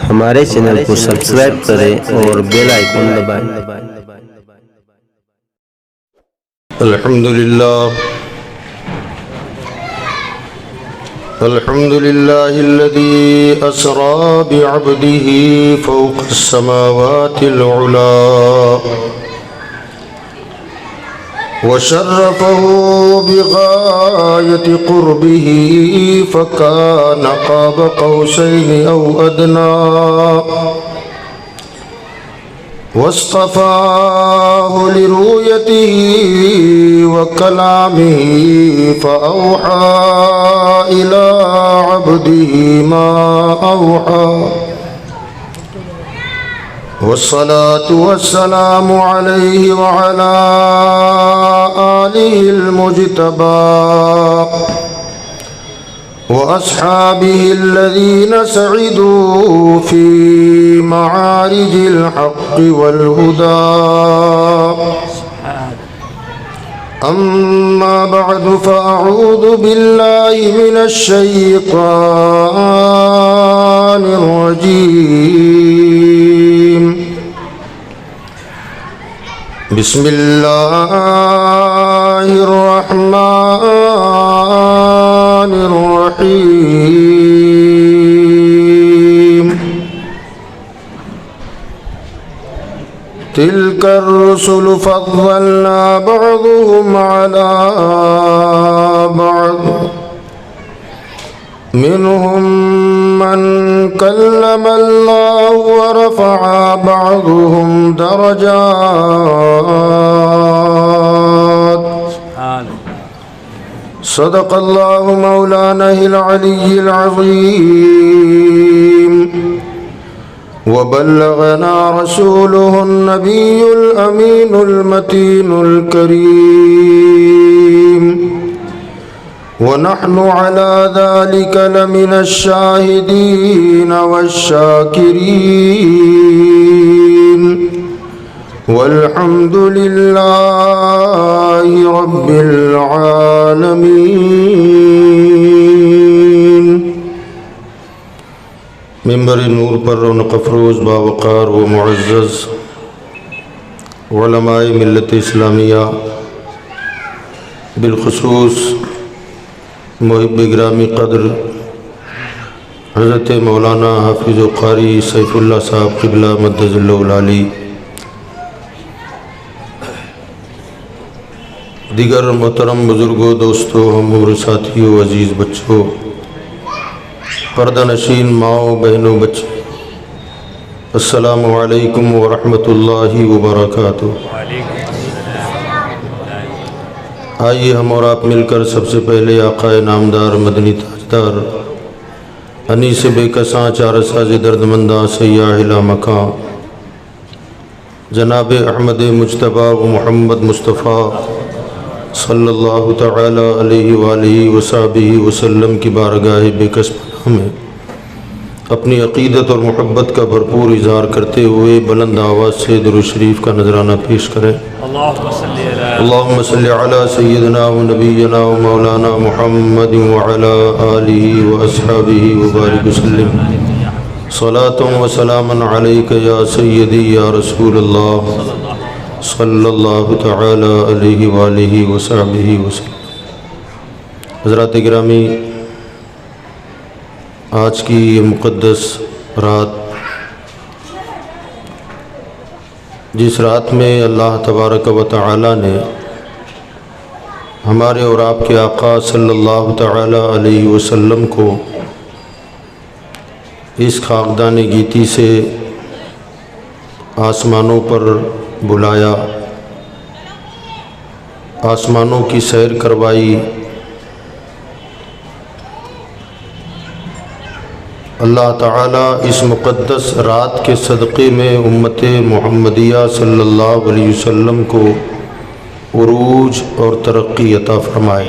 ہمارے چینل کو سبسکرائب کریں اور بیل آئیکن دبائیں۔ الحمد لله الذي أسرى بعبده فوق السماوات العلى وشرفه بغاية قربه فكان قاب قوسين أو أدنى واصطفاه لرؤيته وكلامه فأوحى إلى عبده ما أوحى والصلاة والسلام عليه وعلى آله المجتبى وأصحابه الذين سعدوا في معارج الحق والهدى أما بعد فأعوذ بالله من الشيطان الرجيم بسم الله الرحمن الرحيم تلك الرسل فضلنا بعضهم على بعض منهم من كلم الله ورفع بعضهم درجات صدق الله مولانا العلي العظيم وبلغنا رسوله النبي الأمين المتين الكريم ونحن على ذلك لمن الشاهدين والشاكرين والحمد لله رب العالمين۔ ممبر نور پر رونق افروز باوقار و معزز علماء ملت اسلامیہ، بالخصوص محب گرامی قدر حضرت مولانا حافظ و قاری سیف اللہ صاحب قبلہ مدد اللہ العالی، دیگر محترم بزرگوں، دوستوں، ہم عمر ساتھیوں، عزیز بچوں، پردہ نشین ماؤں، بہنوں، بچے، السلام علیکم ورحمۃ اللہ وبرکاتہ۔ آئیے ہم اور آپ مل کر سب سے پہلے آقا نامدار مدنی تاجدار انیس بے کساں چارساز دردمنداں سیاح لا مکاں جناب احمد مجتبیٰ و محمد مصطفیٰ صلی اللہ تعالی علیہ وآلہ وصحبہ وسلم کی بارگاہ بے کس پناہ میں اپنی عقیدت اور محبت کا بھرپور اظہار کرتے ہوئے بلند آواز سے درود شریف کا نذرانہ پیش کریں۔ اللہم صلی علی سیدنا و نبینا و مولانا محمد وعلی آلہ و اصحابہ وبارک وسلم، صلاۃ و سلاما علیک یا سیدی یا رسول اللہ صلی اللہ تعالی علیہ وآلہ وصحبہ وسلم۔ حضرات گرامی، آج کی یہ مقدس رات، جس رات میں اللہ تبارک و تعالی نے ہمارے اور آپ کے آقا صلی اللہ تعالی علیہ وسلم کو اس خاکدان گیتی سے آسمانوں پر بلایا، آسمانوں کی سیر کروائی، اللہ تعالیٰ اس مقدس رات کے صدقے میں امت محمدیہ صلی اللہ علیہ وسلم کو عروج اور ترقی عطا فرمائے۔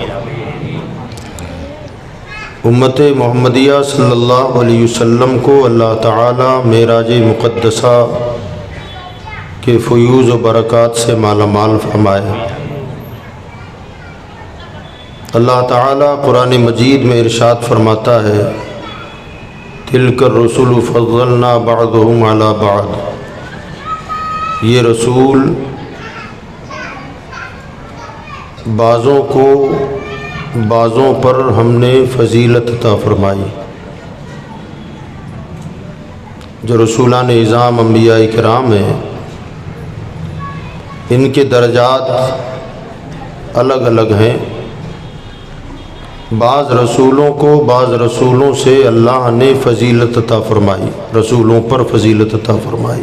امت محمدیہ صلی اللہ علیہ وسلم کو اللہ تعالیٰ معراج مقدسہ کے فیوز و برکات سے مالا مال فرمائے۔ اللہ تعالیٰ قرآن مجید میں ارشاد فرماتا ہے، تلک الرسل فضلنا بعضهم علی بعض، یہ رسول بعضوں کو بعضوں پر ہم نے فضیلت عطا فرمائی۔ جو رسولان اعظام انبیاء کرام ہیں ان کے درجات الگ الگ ہیں۔ بعض رسولوں کو بعض رسولوں سے اللہ نے فضیلت عطا فرمائی، رسولوں پر فضیلت عطا فرمائی،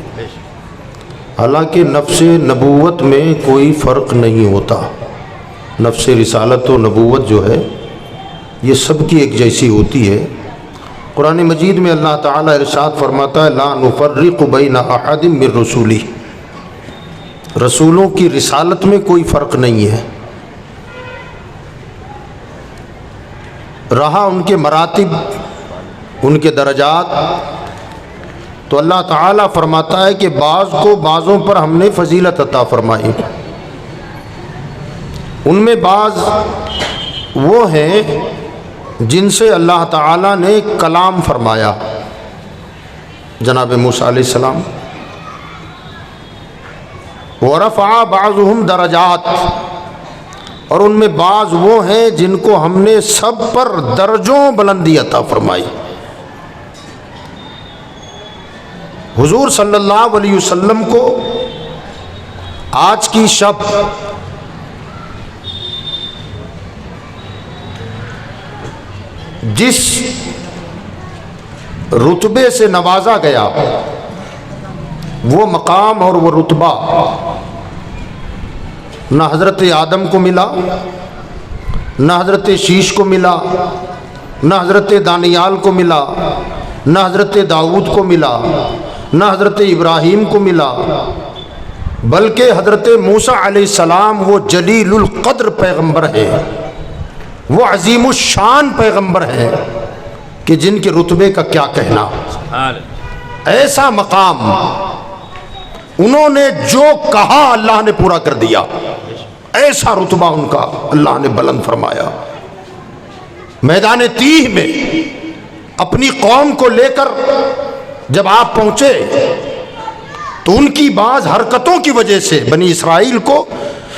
حالانکہ نفس نبوت میں کوئی فرق نہیں ہوتا۔ نفس رسالت و نبوت جو ہے یہ سب کی ایک جیسی ہوتی ہے۔ قرآن مجید میں اللہ تعالیٰ ارشاد فرماتا ہے لا نفرق بین احد من رسولی، رسولوں کی رسالت میں کوئی فرق نہیں ہے۔ رہا ان کے مراتب، ان کے درجات، تو اللہ تعالیٰ فرماتا ہے کہ بعض کو بعضوں پر ہم نے فضیلت عطا فرمائی۔ ان میں بعض وہ ہیں جن سے اللہ تعالیٰ نے کلام فرمایا، جناب موسیٰ علیہ السلام۔ وَرَفَعَ بَعْضُهُمْ دَرَجَاتٍ، اور ان میں بعض وہ ہیں جن کو ہم نے سب پر درجوں بلندی عطا فرمائی۔ حضور صلی اللہ علیہ وسلم کو آج کی شب جس رتبے سے نوازا گیا، وہ مقام اور وہ رتبہ نہ حضرت آدم کو ملا، نہ حضرت شیش کو ملا، نہ حضرت دانیال کو ملا، نہ حضرت داؤد کو ملا، نہ حضرت ابراہیم کو ملا، بلکہ حضرت موسیٰ علیہ السلام وہ جلیل القدر پیغمبر ہے، وہ عظیم الشان پیغمبر ہیں کہ جن کے رتبے کا کیا کہنا۔ ایسا مقام، انہوں نے جو کہا اللہ نے پورا کر دیا، ایسا رتبہ ان کا اللہ نے بلند فرمایا۔ میدان تیہ میں اپنی قوم کو لے کر جب آپ پہنچے تو ان کی بعض حرکتوں کی وجہ سے بنی اسرائیل کو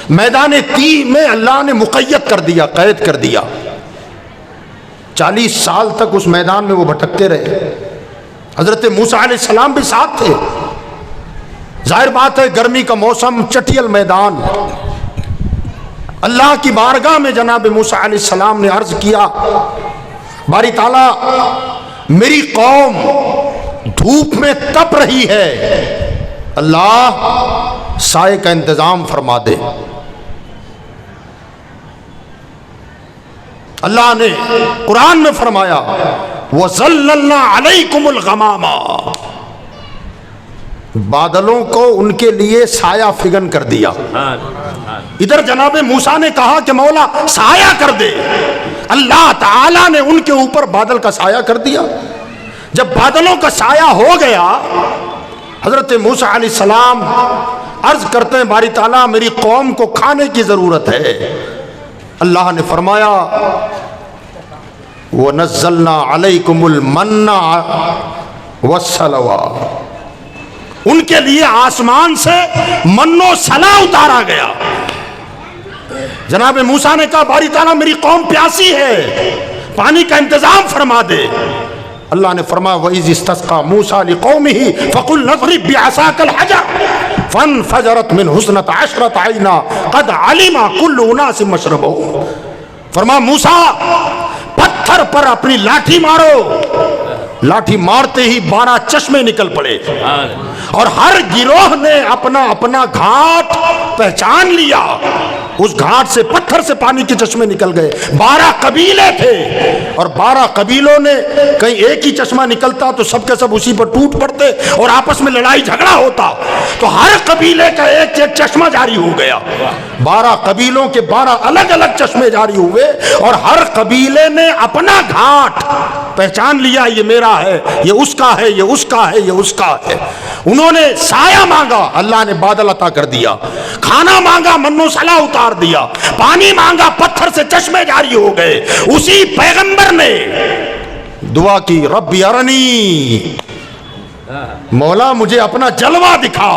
میدان تیہ میں اللہ نے مقید کر دیا، قید کر دیا۔ 40 سال تک اس میدان میں وہ بھٹکتے رہے۔ حضرت موسیٰ علیہ السلام بھی ساتھ تھے۔ ظاہر بات ہے گرمی کا موسم، چٹیل میدان۔ اللہ کی بارگاہ میں جناب موسیٰ علیہ السلام نے عرض کیا باری تعالیٰ میری قوم دھوپ میں تپ رہی ہے، اللہ سائے کا انتظام فرما دے۔ اللہ نے قرآن میں فرمایا وَظَلَّلْنَا عَلَيْكُمُ الْغَمَامَ، بادلوں کو ان کے لیے سایہ فگن کر دیا۔ ادھر جناب موسیٰ نے کہا کہ مولا سایہ کر دے، اللہ تعالیٰ نے ان کے اوپر بادل کا سایہ کر دیا۔ جب بادلوں کا سایہ ہو گیا، حضرت موسیٰ علیہ السلام عرض کرتے ہیں باری تعالیٰ میری قوم کو کھانے کی ضرورت ہے۔ اللہ نے فرمایا وَنَزَّلْنَا عَلَيْكُمُ الْمَنَّ وَالسَّلْوَىٰ، ان کے لیے آسمان سے من و سلا اتارا گیا۔ جناب موسیٰ نے کہا باری تعالیٰ میری قوم پیاسی ہے، پانی کا انتظام فرما دے۔ اللہ نے فرمایا وَإِذِ اسْتَسْقَىٰ مُوسَىٰ لِقَوْمِهِ فَقُلْ نَضْرِبْ بِعَصَاكَ الْحَجَرَ فَانْفَجَرَتْ مِنْهُ اثْنَتَا عَشْرَةَ عَيْنًا قَدْ عَلِمَ كُلُّ أُنَاسٍ مَشْرَبَهُمْ، فرمایا موسیٰ پتھر پر اپنی لاٹھی مارو۔ لاٹھی مارتے ہی 12 چشمے نکل پڑے اور ہر گروہ نے اپنا اپنا گھاٹ پہچان لیا۔ اس گھاٹ سے پتھر سے پانی کے چشمے نکل گئے۔ 12 قبیلے تھے اور 12 قبیلوں نے کہیں ایک ہی چشمہ نکلتا تو سب کے سب اسی پر ٹوٹ پڑتے اور آپس میں لڑائی جھگڑا ہوتا، تو ہر قبیلے کا ایک ایک چشمہ جاری ہو گیا۔ 12 قبیلوں کے 12 الگ الگ چشمے جاری ہوئے اور ہر قبیلے نے اپنا گھاٹ پہچان لیا، یہ میرا ہے، یہ اس کا ہے، یہ اس کا ہے، یہ اس کا ہے۔ انہوں نے سایہ مانگا، اللہ نے بادل عطا کر دیا۔ کھانا مانگا، من و سلا اتار دیا۔ پانی مانگا، پتھر سے چشمے جاری ہو گئے۔ اسی پیغمبر نے دعا کی رب ارنی، مولا مجھے اپنا جلوہ دکھا۔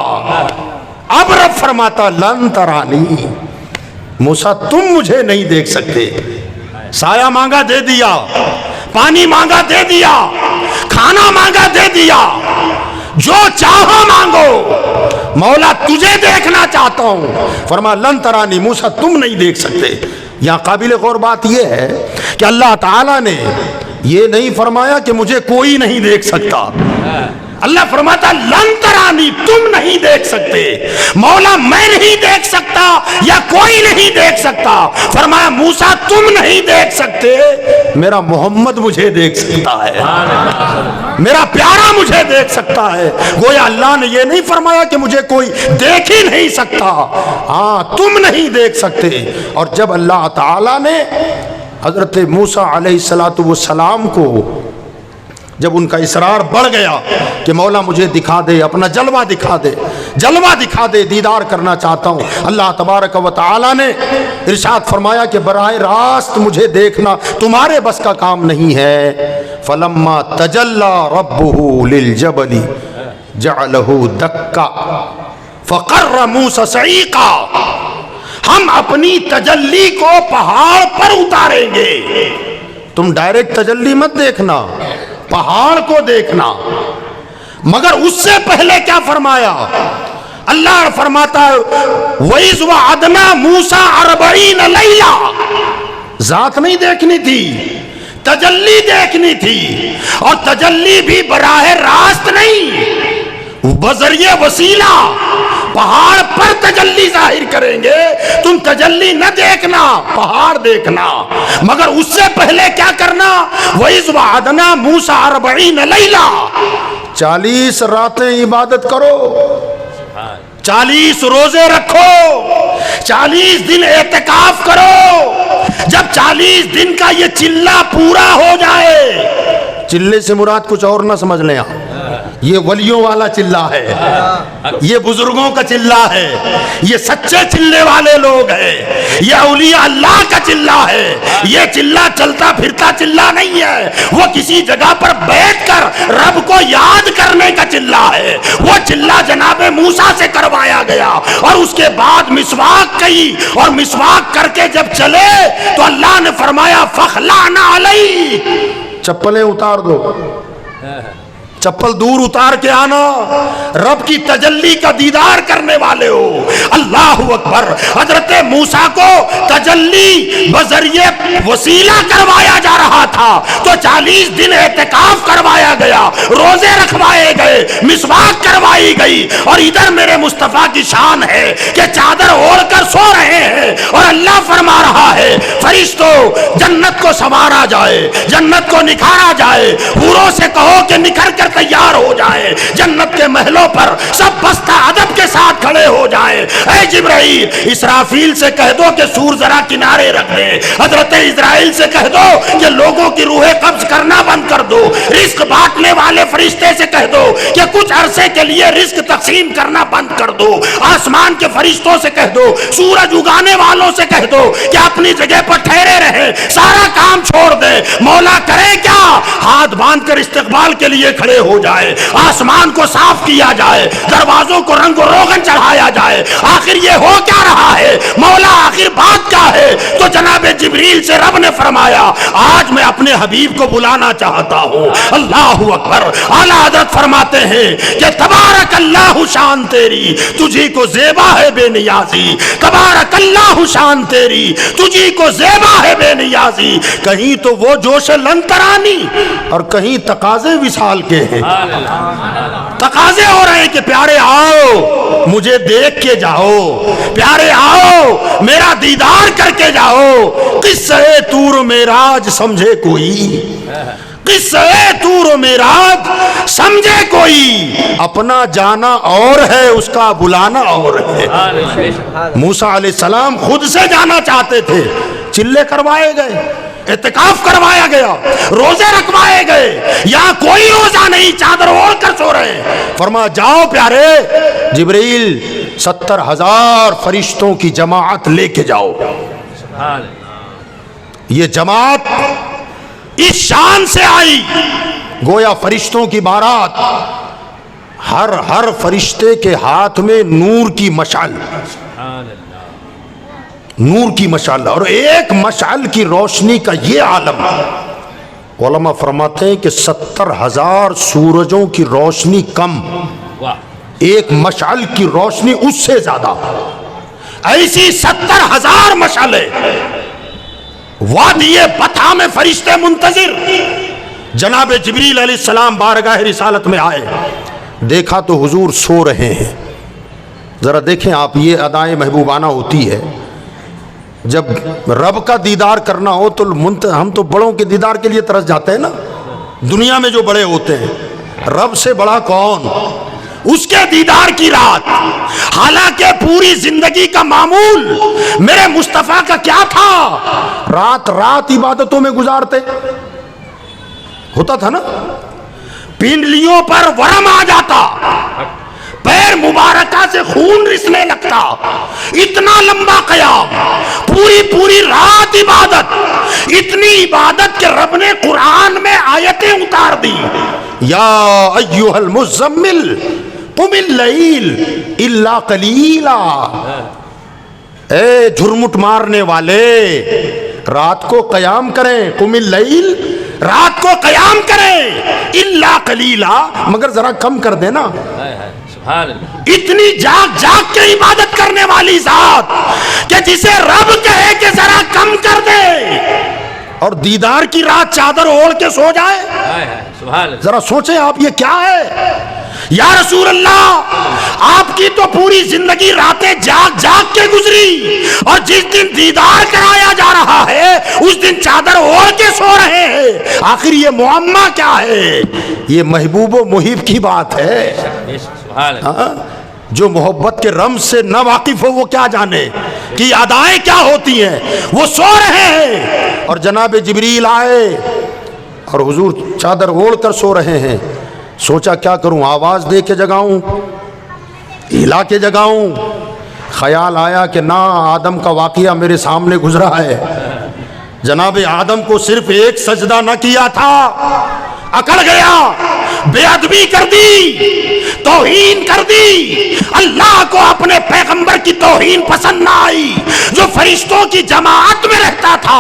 اب رب فرماتا لن ترانی، موسیٰ تم مجھے نہیں دیکھ سکتے۔ سایہ مانگا دے دیا، پانی مانگا دے دیا، کھانا مانگا دے دیا، جو چاہو مانگو، مولا تجھے دیکھنا چاہتا ہوں۔ فرمایا لن ترانی، موسیٰ تم نہیں دیکھ سکتے۔ یہاں قابل غور بات یہ ہے کہ اللہ تعالیٰ نے یہ نہیں فرمایا کہ مجھے کوئی نہیں دیکھ سکتا۔ اللہ فرماتا لن ترانی، تم نہیں دیکھ سکتے۔ مولا میں نہیں دیکھ سکتا یا کوئی نہیں دیکھ سکتا۔ فرمایا موسیٰ تم نہیں دیکھ سکتے، میرا محمد مجھے دیکھ سکتا ہے، میرا پیارا مجھے دیکھ سکتا ہے۔ گویا اللہ نے یہ نہیں فرمایا کہ مجھے کوئی دیکھ ہی نہیں سکتا، ہاں تم نہیں دیکھ سکتے۔ اور جب اللہ تعالیٰ نے حضرت موسیٰ علیہ السلام کو جب ان کا اصرار بڑھ گیا کہ مولا مجھے دکھا دے، اپنا جلوہ دکھا دے، جلوہ دکھا دے، دیدار کرنا چاہتا ہوں، اللہ تبارک و تعالی نے ارشاد فرمایا کہ براہ راست مجھے دیکھنا تمہارے بس کا کام نہیں ہے۔ فلما تجلی ربہ للجبل جعلہ دکا فقر موسیٰ صعیقا، ہم اپنی تجلی کو پہاڑ پر اتاریں گے۔ تم ڈائریکٹ تجلی مت دیکھنا، پہاڑ کو دیکھنا۔ مگر اس سے پہلے کیا فرمایا؟ اللہ فرماتا ہے وَإِذْ وَعَدْنَا مُوسَىٰ 40 لَيْلَةً، ذات نہیں دیکھنی تھی، تجلی دیکھنی تھی، اور تجلی بھی براہ راست نہیں، بذریعہ وسیلہ پہاڑ پر تجلی ظاہر کریں گے۔ تم تجلی نہ دیکھنا، پہاڑ دیکھنا۔ مگر اس سے پہلے کیا کرنا؟ وَإِذْ وَعَدْنَا مُوسَىٰ 40 لَيْلَةً، 40 راتیں عبادت کرو، 40 روزے رکھو، 40 دن اعتکاف کرو۔ جب 40 دن کا یہ چلہ پورا ہو جائے، چلے سے مراد کچھ اور نہ سمجھ لیں آپ، یہ ولیوں والا چلہ ہے، یہ بزرگوں کا چلہ ہے، یہ سچے چلے والے لوگ ہیں، یہ اولیاء اللہ کا چلہ ہے۔ یہ چلہ چلتا پھرتا چلہ نہیں ہے، وہ کسی جگہ پر بیٹھ کر رب کو یاد کرنے کا چلہ ہے۔ وہ چلہ جناب موسیٰ سے کروایا گیا، اور اس کے بعد مسواک کی، اور مسواک کر کے جب چلے تو اللہ نے فرمایا فخلعنا علیہ، چپلیں اتار دو، چپل دور اتار کے آنا، رب کی تجلی کا دیدار کرنے والے ہو۔ اللہ اکبر۔ حضرت موسیٰ کو تجلی بذریعہ وسیلہ کروایا جا رہا تھا تو 40 دن اعتکاف کروایا گیا، روزے رکھوائے گئے، مسواک کروائی گئی، اور ادھر میرے مصطفیٰ کی شان ہے کہ چادر اوڑھ کر سو رہے ہیں، اور اللہ فرما رہا ہے فرشتوں جنت کو سنوارا جائے، جنت کو نکھارا جائے، حوروں سے کہو کہ نکھر کر تیار ہو جائے، جنت کے محلوں پر سب بستہ ادب کے ساتھ کھڑے ہو جائیں۔ اے جبرائیل اسرافیل سے کہہ دو کہ سور ذرا کنارے رکھ دے، حضرت اسرائیل سے کہہ دو کہ لوگوں کی روحیں قبض کرنا بند کر دو، رزق بانٹنے والے فرشتے سے کہہ دو کہ کچھ عرصے کے لیے رزق تقسیم کرنا بند کر دو، آسمان کے فرشتوں سے کہہ دو، سورج اگانے والوں سے کہہ دو کہ اپنی جگہ پر ٹھہرے رہیں، سارا کام چھوڑ دیں۔ مولا کرے کیا؟ ہاتھ باندھ کر استقبال کے لیے کھڑے ہو جائے، آسمان کو صاف کیا جائے، دروازوں کو رنگ و روغن چڑھایا جائے۔ آخر یہ ہو کیا رہا ہے مولا؟ آخر بات کیا ہے؟ تو جناب جبریل سے رب نے فرمایا آج میں اپنے حبیب کو بلانا چاہتا ہوں۔ اللہ اکبر۔ اعلیٰ حضرت فرماتے ہیں کہ تبارک اللہ شان تیری تجھی کو زیبا ہے بے نیازی، تبارک اللہ شان تیری تجھی کو زیبا ہے بے نیازی۔ کہیں تو وہ جوش لنترانی اور کہیں تقاضے وصال کے ہیں، تقاضے ہو رہے ہیں کہ پیارے آؤ مجھے دیکھ کے جاؤ، پیارے آؤ میرا دیدار کر کے جاؤ۔ قصہ طور و معراج سمجھے کوئی، قصہ طور و معراج سمجھے کوئی، اپنا جانا اور ہے اس کا بلانا اور ہے۔ موسیٰ علیہ السلام خود سے جانا چاہتے تھے، چلے کروائے گئے، اعتکاف کروایا گیا، روزے رکھوائے گئے، یہاں کوئی روزہ نہیں، چادر اوڑھ کر سو رہے ہیں۔ فرمایا جاؤ پیارے جبرائیل 70,000 فرشتوں کی جماعت لے کے جاؤ۔ یہ جماعت اس شان سے آئی گویا فرشتوں کی بارات، ہر فرشتے کے ہاتھ میں نور کی مشعل، نور کی مشعل، اور ایک مشعل کی روشنی کا یہ عالم، علماء فرماتے ہیں کہ 70,000 سورجوں کی روشنی کم، ایک مشعل کی روشنی اس سے زیادہ، ایسی 70,000 مشعلیں وادی بطحا میں فرشتے منتظر۔ جناب جبریل علیہ السلام بارگاہ رسالت میں آئے، دیکھا تو حضور سو رہے ہیں۔ ذرا دیکھیں آپ، یہ ادائیں محبوبانہ ہوتی ہے، جب رب کا دیدار کرنا ہو تو ہم تو بڑوں کے دیدار کے لیے ترس جاتے ہیں نا، دنیا میں جو بڑے ہوتے ہیں، رب سے بڑا کون؟ اس کے دیدار کی رات، حالانکہ پوری زندگی کا معمول میرے مصطفیٰ کا کیا تھا؟ رات رات عبادتوں میں گزارتے ہوتا تھا نا، پنڈلیوں پر ورم آ جاتا، پیر مبارکہ سے خون رسنے لگتا، اتنا لمبا قیام، پوری رات عبادت، اتنی عبادت کہ رب نے قرآن میں آیتیں اتار دی، یا ایھا المزمل قم اللیل الا قلیلا، اے جھرمٹ مارنے والے رات کو قیام کریں، قم اللیل، رات کو قیام کریں، الا قلیلا، مگر ذرا کم کر دینا۔ اتنی جاگ کے عبادت کرنے والی ذات کہ جسے رب کہے کہ ذرا کم کر دے اور دیدار کی رات چادر اوڑھ کے سو جائے، ذرا سوچیں آپ یہ کیا ہے؟ یا رسول اللہ، آپ کی تو پوری زندگی راتیں جاگ کے گزری، اور جس دن دیدار کرایا جا رہا ہے اس دن چادر اوڑھ کے سو رہے ہیں، آخر یہ معمہ کیا ہے؟ یہ محبوب و محب کی بات ہے۔ جو محبت کے رمز سے نہ واقف ہو وہ کیا جانے کہ ادائیں کیا ہوتی ہیں۔ وہ سو رہے ہیں اور جناب جبریل آئے اور حضور چادر اوڑھ کر سو رہے ہیں۔ سوچا کیا کروں، آواز دے کے جگاؤں، ہلا کے جگاؤں؟ خیال آیا کہ نہ، آدم کا واقعہ میرے سامنے گزرا ہے، جناب آدم کو صرف ایک سجدہ نہ کیا تھا، اکڑ گیا، بے ادبی کر دی، توہین کر دی، اللہ کو اپنے پیغمبر کی توہین پسند نہ آئی، جو فرشتوں کی جماعت میں رہتا تھا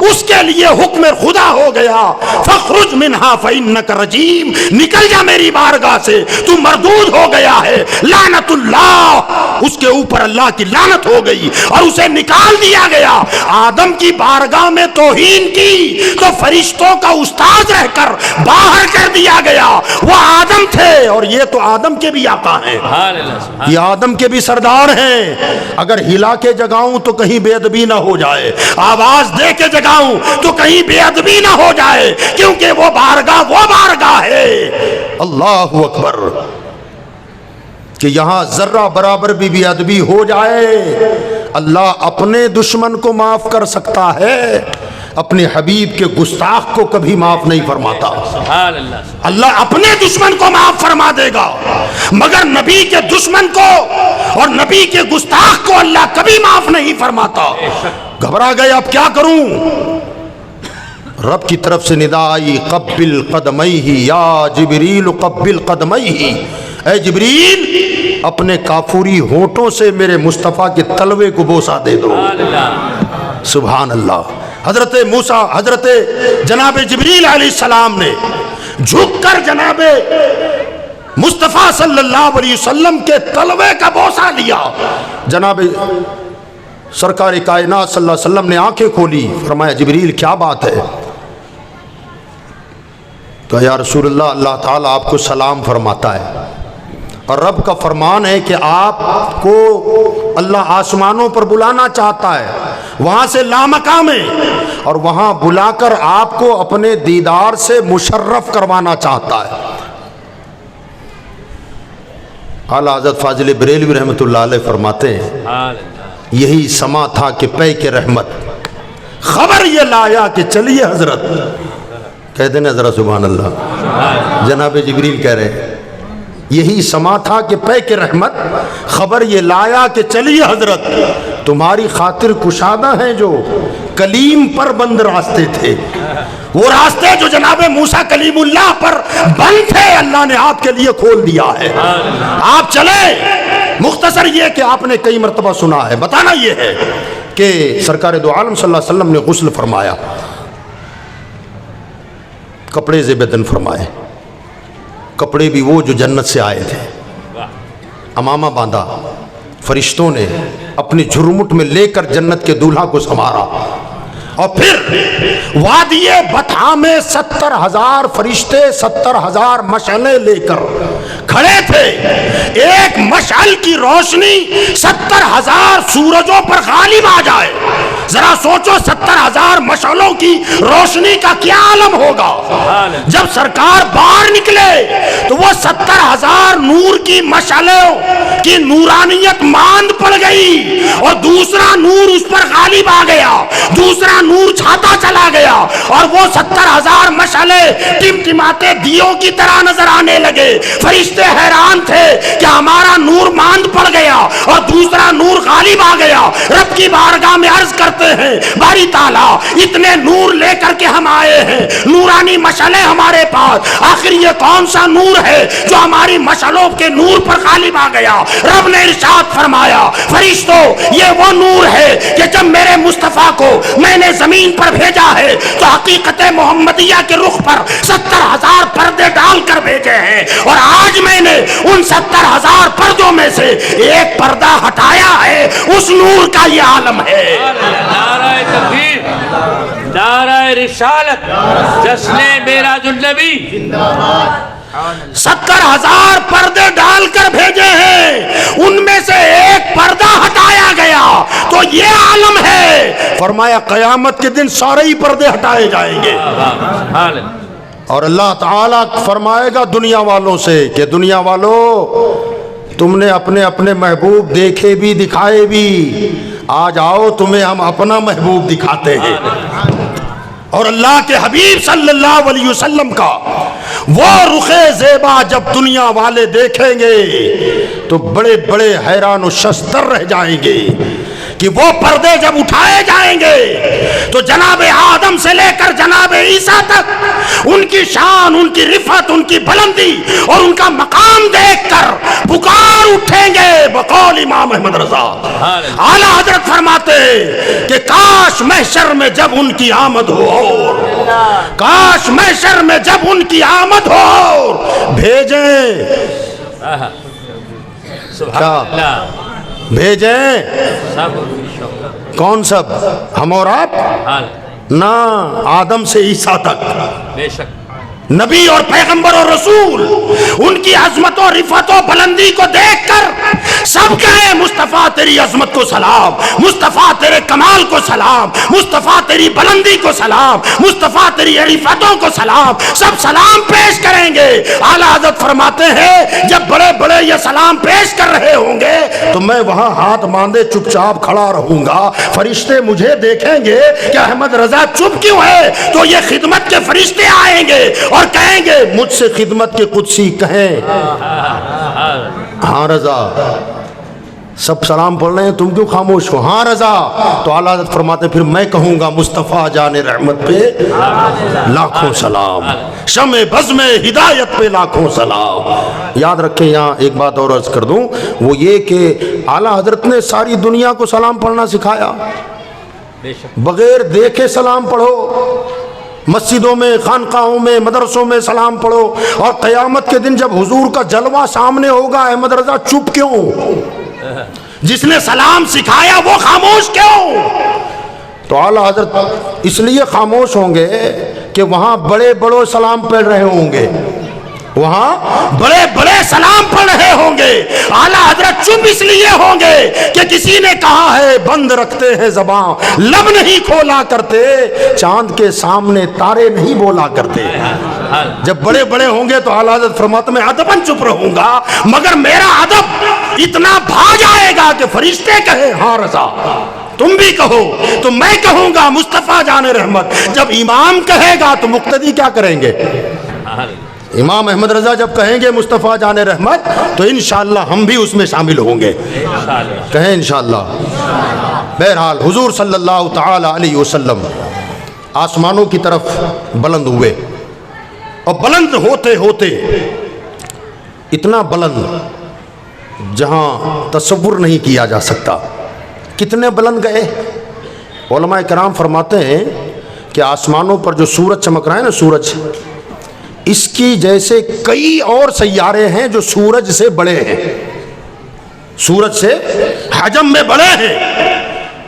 اس کے لیے حکم خدا ہو گیا، فخرج منہا فإنک رجیم، نکل جا میری بارگاہ سے، تو مردود ہو گیا ہے، لعنت اللہ، اس کے اوپر اللہ کی لعنت ہو گئی اور اسے نکال دیا گیا۔ آدم کی بارگاہ میں توہین کی تو فرشتوں کا استاد رہ کر باہر کر دیا گیا۔ وہ آدم تھے اور یہ تو آدم کے بھی آقا ہیں، یہ آدم کے بھی سردار ہیں۔ اگر ہلا کے جگاؤں تو کہیں بے ادبی نہ ہو جائے، آواز دے کے جگاؤں تو کہیں بے ادبی نہ ہو جائے، کیونکہ وہ بارگاہ ہے۔ اللہ اکبر، کہ یہاں ذرہ برابر بھی بے ادبی ہو جائے اللہ اپنے دشمن کو معاف کر سکتا ہے، اپنے حبیب کے گستاخ کو کبھی معاف نہیں فرماتا۔ اللہ اپنے دشمن کو معاف فرما دے گا، مگر نبی کے دشمن کو اور نبی کے گستاخ کو اللہ کبھی معاف نہیں فرماتا۔ گھبرا گئے، اب کیا کروں؟ رب کی طرف سے ندا آئی، قبل قدمیہ یا جبریل قبل قدمیہ، اے جبریل اپنے کافوری ہونٹوں سے میرے مصطفیٰ کے تلوے کو بوسہ دے دو۔ سبحان اللہ۔ حضرت موسیٰ، حضرت جناب جبریل علیہ السلام نے جھک کر جناب مصطفیٰ صلی اللہ علیہ وسلم کے تلوے کا بوسہ لیا۔ جناب سرکار کائنات صلی اللہ علیہ وسلم نے آنکھیں کھولی، فرمایا جبریل کیا بات ہے؟ تو یا رسول اللہ، اللہ تعالیٰ آپ کو سلام فرماتا ہے، اور رب کا فرمان ہے کہ آپ کو اللہ آسمانوں پر بلانا چاہتا ہے، وہاں سے لامقام ہے، اور وہاں بلا کر آپ کو اپنے دیدار سے مشرف کروانا چاہتا ہے۔ اعلیٰ حضرت فاضل بریلوی رحمۃ اللہ علیہ فرماتے ہیں، یہی سما تھا کہ پے کے رحمت خبر یہ لایا کہ چلیے حضرت، کہہ دینا ذرا سبحان اللہ، جناب جبریل کہہ رہے ہیں یہی سما تھا کہ پے کے رحمت خبر یہ لایا کہ چلیے حضرت، تمہاری خاطر کشادہ ہیں جو کلیم پر بند راستے تھے، وہ راستے جو جناب موسیٰ کلیم اللہ پر بند تھے اللہ نے آپ کے لیے کھول دیا ہے۔ آپ چلیں، مختصر یہ کہ آپ نے کئی مرتبہ سنا ہے، بتانا یہ ہے کہ سرکار دو عالم صلی اللہ علیہ وسلم نے غسل فرمایا، کپڑے زیب بدن فرمائے، کپڑے بھی وہ جو جنت سے آئے تھے، امامہ باندھا، فرشتوں نے اپنی جھرمٹ میں لے کر جنت کے دولہا کو سنوارا، اور پھر وادی بطحا میں 70,000 فرشتے 70,000 مشعلیں لے کر کھڑے تھے، ایک مشعل کی روشنی 70,000 سورجوں پر غالب آ جائے، ذرا سوچو 70,000 مشعلوں کی روشنی کا کیا عالم ہوگا۔ جب سرکار باہر نکلے تو وہ 70,000 نور کی مشعلوں کی نورانیت ماند پڑ گئی، اور دوسرا نور اس پر غالب آ گیا، دوسرا نور چھاتا چلا گیا، اور وہ 70,000 مشعلیں ٹمٹماتے دیوں کی طرح نظر آنے لگے۔ فرشتے حیران تھے کہ ہمارا نور ماند پڑ گیا اور دوسرا نور غالب آ گیا۔ رب کی بارگاہ میں عرض کرتے ہیں باری تعالیٰ اتنے نور لے کر کے ہم آئے ہیں، نورانی مشعلیں ہمارے پاس، آخر یہ کون سا نور ہے جو ہماری مشعلوں کے نور پر غالب آ گیا؟ رب نے ارشاد فرمایا فرشتوں یہ وہ نور ہے کہ جب میرے مصطفیٰ کو میں نے زمین پر بھیجا ہے تو حقیقت محمدیہ کے رخ پر 70,000 پردے ڈال کر بھیجے ہیں، اور آج میں نے ان 70,000 پردوں میں سے ایک پردہ ہٹایا ہے، اس نور کا یہ عالم ہے۔ نعرہ تکبیر، نعرہ رسالت، جشن معراج النبی، 70,000 پردے ڈال کر بھیجے ہیں، ان میں سے ایک پردہ ہٹایا گیا تو یہ عالم ہے۔ فرمایا قیامت کے دن سارے ہی پردے ہٹائے جائیں گے، اور اللہ تعالیٰ فرمائے گا دنیا والوں سے کہ دنیا والوں تم نے اپنے اپنے محبوب دیکھے بھی دکھائے بھی، آج آؤ تمہیں ہم اپنا محبوب دکھاتے ہیں۔ اور اللہ کے حبیب صلی اللہ علیہ وسلم کا وہ رخ زیبا جب دنیا والے دیکھیں گے تو بڑے بڑے حیران و شستر رہ جائیں گے کہ وہ پردے جب اٹھائے جائیں گے تو جناب آدم سے لے کر جناب عیسیٰ تک ان کی شان، ان کی رفعت، ان کی بلندی اور ان کا مقام دیکھ کر پکار اٹھیں گے بقول امام احمد رضا۔ اعلیٰ حضرت فرماتے ہیں کہ کاش محشر میں جب ان کی آمد ہو، کاش محشر میں جب ان کی آمد ہو، بھیجیں کیا بھیجیں؟ کون سب؟ ہم اور آپ؟ نہ، آدم سے عیسیٰ تک، بے شک نبی اور پیغمبر اور رسول ان کی عظمت و رفعت و بلندی کو دیکھ کر سب کہیں مصطفیٰ تیری عظمت کو سلام، مصطفیٰ تیرے کمال کو سلام، مصطفیٰ تیری بلندی کو سلام، مصطفیٰ تیری رفعتوں کو سلام، سب سلام پیش کریں گے۔ اعلیٰ حضرت فرماتے ہیں جب بڑے بڑے یہ سلام پیش کر رہے ہوں گے تو میں وہاں ہاتھ باندھے چپ چاپ کھڑا رہوں گا، فرشتے مجھے دیکھیں گے کہ احمد رضا چپ کیوں ہے، تو یہ خدمت کے فرشتے آئیں گے اور کہیں گے مجھ سے خدمت کے قدسی کہیں ہاں رضا، سب سلام پڑھ رہے ہیں تم کیوں خاموش ہو؟ ہاں رضا، تو اعلیٰ حضرت فرماتے پھر میں کہوں گا مصطفیٰ جان رحمت پہ لاکھوں سلام، شمع بزم ہدایت پہ لاکھوں سلام۔ یاد رکھیں یہاں ایک بات اور عرض کر دوں، وہ یہ کہ اعلیٰ حضرت نے ساری دنیا کو سلام پڑھنا سکھایا، بغیر دیکھے سلام پڑھو، مسجدوں میں، خانقاہوں میں، مدرسوں میں سلام پڑھو، اور قیامت کے دن جب حضور کا جلوہ سامنے ہوگا احمد رضا چپ کیوں؟ جس نے سلام سکھایا وہ خاموش کیوں؟ تو اعلیٰ حضرت اس لیے خاموش ہوں گے کہ وہاں بڑے بڑوں سلام پڑھ رہے ہوں گے، وہاں بڑے بڑے سلام پڑھ رہے ہوں گے، اعلیٰ حضرت چپ اس لیے ہوں گے کہ کسی نے کہا ہے بند رکھتے ہیں زبان، لب نہیں کھولا کرتے، چاند کے سامنے تارے نہیں بولا کرتے۔ جب بڑے بڑے ہوں گے تو اعلیٰ حضرت فرماتے میں ادباً چپ رہوں گا، مگر میرا ادب اتنا بھا جائے گا کہ فرشتے کہیں ہاں رضا، تم بھی کہو تو میں کہوں گا مصطفیٰ جان رحمت۔ جب امام کہے گا تو مقتدی کیا کریں گے؟ امام احمد رضا جب کہیں گے مصطفیٰ جان رحمت تو انشاءاللہ ہم بھی اس میں شامل ہوں گے، کہیں انشاءاللہ۔ بہرحال حضور صلی اللہ تعالی علیہ وسلم آسمانوں کی طرف بلند ہوئے، اور بلند ہوتے ہوتے اتنا بلند جہاں تصور نہیں کیا جا سکتا، کتنے بلند گئے؟ علماء کرام فرماتے ہیں کہ آسمانوں پر جو سورج چمک رہا ہے نا، سورج، اس کی جیسے کئی اور سیارے ہیں جو سورج سے بڑے ہیں، سورج سے حجم میں بڑے ہیں،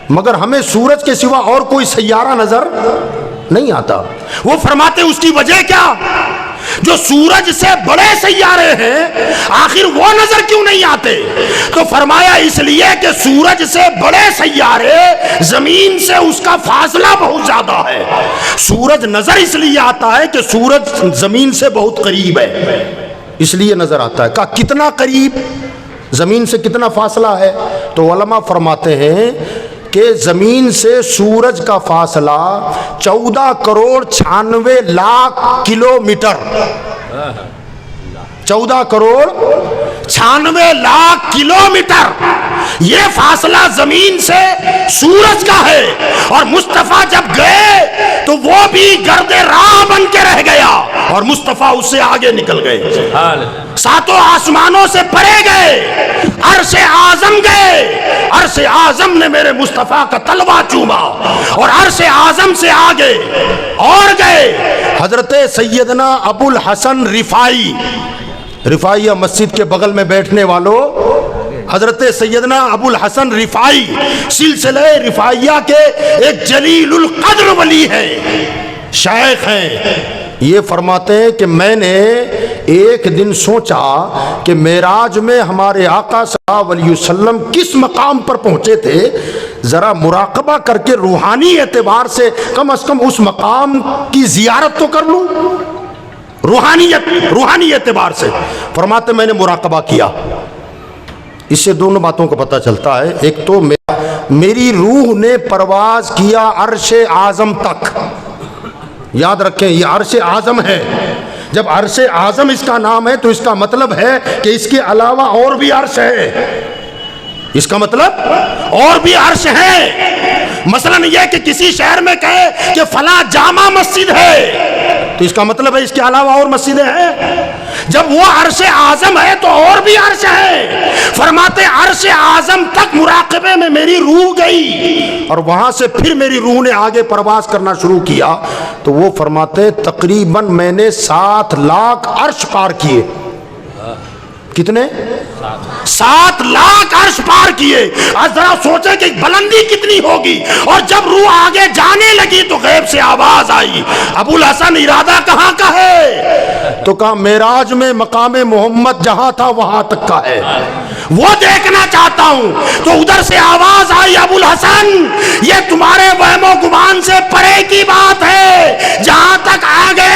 مگر ہمیں سورج کے سوا اور کوئی سیارہ نظر نہیں آتا۔ وہ فرماتے اس کی وجہ کیا؟ جو سورج سے بڑے سیارے ہیں آخر وہ نظر کیوں نہیں آتے؟ تو فرمایا اس لیے کہ سورج سے بڑے سیارے زمین سے اس کا فاصلہ بہت زیادہ ہے۔ سورج نظر اس لیے آتا ہے کہ سورج زمین سے بہت قریب ہے، اس لیے نظر آتا ہے۔ کہا کتنا قریب؟ زمین سے کتنا فاصلہ ہے؟ تو علماء فرماتے ہیں کہ زمین سے سورج کا فاصلہ 14 کروڑ 96 لاکھ کلومیٹر، 14 کروڑ 96 لاکھ کلومیٹر یہ فاصلہ زمین سے سورج کا ہے۔ اور مصطفیٰ جب گئے تو وہ بھی گرد راہ بن کے رہ گیا، اور مصطفیٰ اس سے آگے نکل گئے، ساتوں آسمانوں سے پرے گئے، عرش اعظم گئے، عرش اعظم نے میرے مصطفیٰ کا تلوا چوما، اور عرش اعظم سے آگے اور گئے۔ حضرت سیدنا ابو الحسن رفاعی، رفاعیہ مسجد کے بغل میں بیٹھنے والوں، حضرت سیدنا ابو الحسن رفاعی سلسلہ رفاعیہ کے ایک جلیل القدر ولی ہیں، شیخ ہیں۔ یہ فرماتے ہیں کہ میں نے ایک دن سوچا کہ معراج میں ہمارے آقا صلی اللہ علیہ وسلم کس مقام پر پہنچے تھے، ذرا مراقبہ کر کے روحانی اعتبار سے کم از کم اس مقام کی زیارت تو کر لوں، روحانی اعتبار سے۔ فرماتے میں نے مراقبہ کیا، اس سے دونوں باتوں کو پتہ چلتا ہے۔ ایک تو میری روح نے پرواز کیا عرش اعظم تک، یاد رکھیں یہ عرش اعظم ہے۔ جب عرش اعظم اس کا نام ہے تو اس کا مطلب ہے کہ اس کے علاوہ اور بھی عرش ہے، اس کا مطلب اور بھی عرش ہے۔ مثلا یہ کہ کسی شہر میں کہے کہ فلاں جامع مسجد ہے تو اس کا مطلب ہے اس کے علاوہ اور مسجدیں ہیں۔ جب وہ عرش اعظم ہے تو اور بھی عرش ہے۔ فرماتے عرش اعظم تک مراقبے میں میری روح گئی، اور وہاں سے پھر میری روح نے آگے پرواز کرنا شروع کیا، تو وہ فرماتے تقریباً میں نے 7 لاکھ عرش پار کیے۔ کتنے؟ 7 لاکھ عرش پار کیے۔ آج ذرا سوچیں کہ بلندی کتنی ہوگی۔ اور جب روح آگے جانے لگی تو غیب سے آواز آئی، ابو الحسن ارادہ کہاں کا ہے؟ تو کہا معراج میں مقام محمد جہاں تھا وہاں تک کا ہے، وہ دیکھنا چاہتا ہوں۔ تو ادھر سے آواز آئی، ابو الحسن یہ تمہارے وہم و گمان سے پرے کی بات ہے، جہاں تک آگے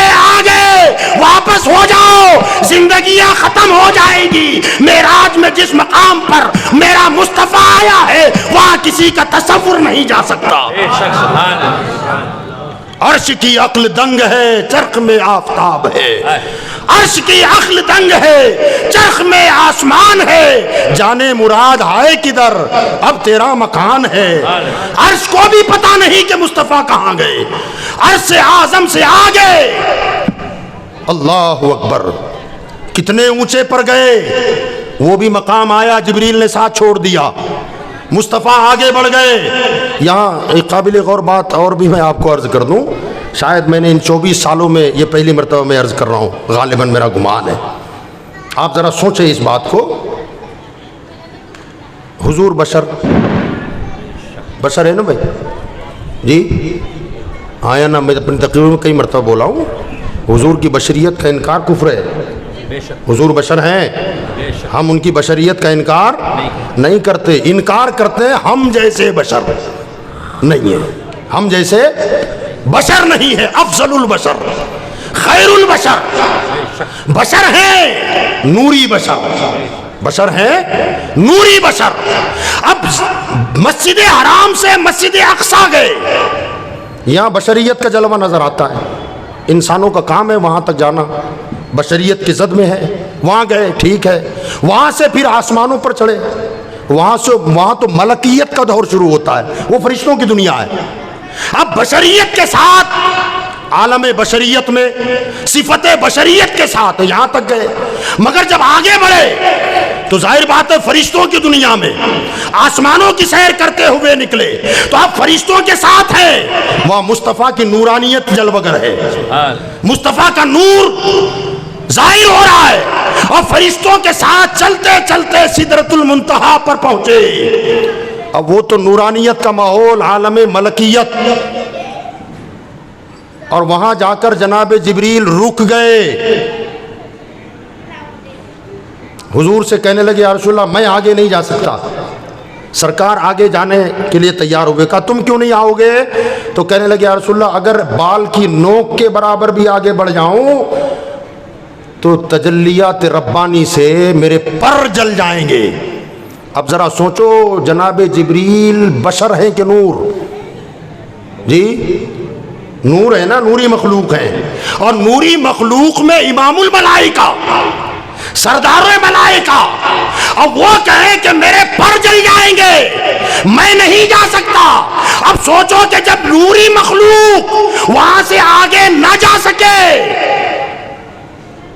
واپس ہو جاؤ، زندگیاں ختم ہو جائے گی۔ معراج میں جس مقام پر میرا مصطفیٰ آیا ہے وہاں کسی کا تصور نہیں جا سکتا۔ عرش کی عقل دنگ ہے، چرخ میں آفتاب ہے، عرش کی عقل دنگ ہے، چرخ میں آسمان ہے، جانے مراد ہے کدھر اب تیرا مکان ہے۔ عرش کو بھی پتا نہیں کہ مصطفیٰ کہاں گئے، عرش اعظم سے آگے۔ اللہ اکبر، کتنے اونچے پر گئے، وہ بھی مقام آیا، جبریل نے ساتھ چھوڑ دیا، مصطفیٰ آگے بڑھ گئے۔ یہاں ایک قابل غور بات اور بھی میں آپ کو عرض کر دوں، شاید میں نے ان 24 سالوں میں یہ پہلی مرتبہ میں عرض کر رہا ہوں، غالباً میرا گمان ہے۔ آپ ذرا سوچیں اس بات کو، حضور بشر ہے نا بھائی جی، آیا نا، میں اپنی تقریر میں کئی مرتبہ بولا ہوں، حضور کی بشریت کا انکار کفر ہے۔ حضور بشر ہیں، ہم ان کی بشریت کا انکار نہیں کرتے، انکار کرتے ہیں ہم جیسے بشر نہیں ہیں، ہم جیسے بشر نہیں ہے، افضل البشر، خیر البشر، بشر ہیں نوری بشر ہیں نوری بشر۔ اب مسجد حرام سے مسجد اقصی گئے، یہاں بشریت کا جلوہ نظر آتا ہے، انسانوں کا کام ہے وہاں تک جانا، بشریت کی زد میں ہے، وہاں گئے ٹھیک ہے، وہاں سے پھر آسمانوں پر چڑھے، وہاں تو ملکیت کا دور شروع ہوتا ہے، وہ فرشتوں کی دنیا ہے۔ اب بشریت کے ساتھ، عالم بشریت میں صفت بشریت کے ساتھ یہاں تک گئے، مگر جب آگے بڑھے تو ظاہر بات ہے فرشتوں کی دنیا میں آسمانوں کی سیر کرتے ہوئے نکلے تو اب فرشتوں کے ساتھ ہیں، وہاں مصطفیٰ کی نورانیت جلوگر ہے، مصطفیٰ کا نور ظاہر ہو رہا ہے، اور فرشتوں کے ساتھ چلتے چلتے سدرۃ المنتہا پر پہنچے۔ اب وہ تو نورانیت کا ماحول، عالم ملکیت، اور وہاں جا کر جناب جبریل رک گئے، حضور سے کہنے لگے یا رسول اللہ میں آگے نہیں جا سکتا۔ سرکار آگے جانے کے لیے تیار ہوئے، کہا تم کیوں نہیں آؤ گے؟ تو کہنے لگے یا رسول اللہ اگر بال کی نوک کے برابر بھی آگے بڑھ جاؤں تو تجلیات ربانی سے میرے پر جل جائیں گے۔ اب ذرا سوچو، جناب جبریل بشر ہیں کہ نور؟ جی نور ہے نا، نوری مخلوق ہیں، اور نوری مخلوق میں امام الملائکہ، سردار ملائکہ، اب وہ کہیں کہ میرے پر جل جائیں گے، میں نہیں جا سکتا۔ اب سوچو کہ جب نوری مخلوق وہاں سے آگے نہ جا سکے،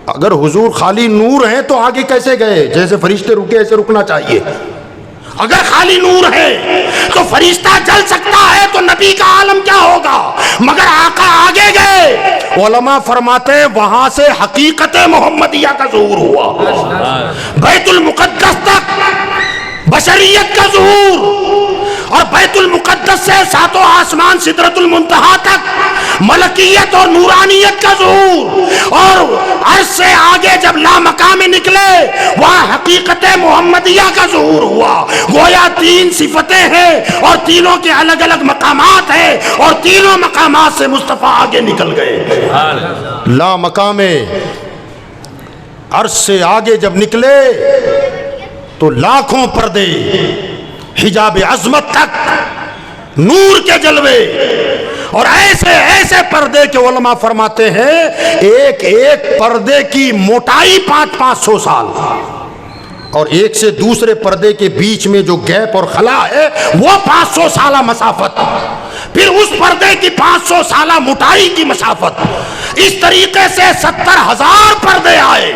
اگر حضور خالی نور ہیں تو آگے کیسے گئے؟ جیسے فرشتے رکے ایسے رکنا چاہیے۔ اگر خالی نور ہے تو فرشتہ جل سکتا ہے تو نبی کا عالم کیا ہوگا؟ مگر آقا آگے گئے۔ علماء فرماتے ہیں وہاں سے حقیقت محمدیہ کا ظہور ہوا، بیت المقدس تک بشریت کا ظہور، اور بیت المقدس سے ساتوں آسمان سدرۃ المنتہا تک ملکیت اور نورانیت کا ظہور، اور عرش سے آگے جب لامقام نکلے وہاں حقیقت محمدیہ کا ظہور ہوا۔ گویا تین صفتیں ہیں اور تینوں کے الگ الگ مقامات ہیں، اور تینوں مقامات سے مصطفیٰ آگے نکل گئے۔ لامقام عرش سے آگے جب نکلے تو لاکھوں پردے، حجاب عظمت تک نور کے جلوے، اور ایسے ایسے پردے کے علماء فرماتے ہیں ایک ایک پردے کی موٹائی 500 سال، اور ایک سے دوسرے پردے کے بیچ میں جو گیپ اور خلا ہے وہ 500 سالہ مسافت، پھر اس پردے کی 500 سالہ موٹائی کی مسافت، اس طریقے سے 70,000 پردے آئے۔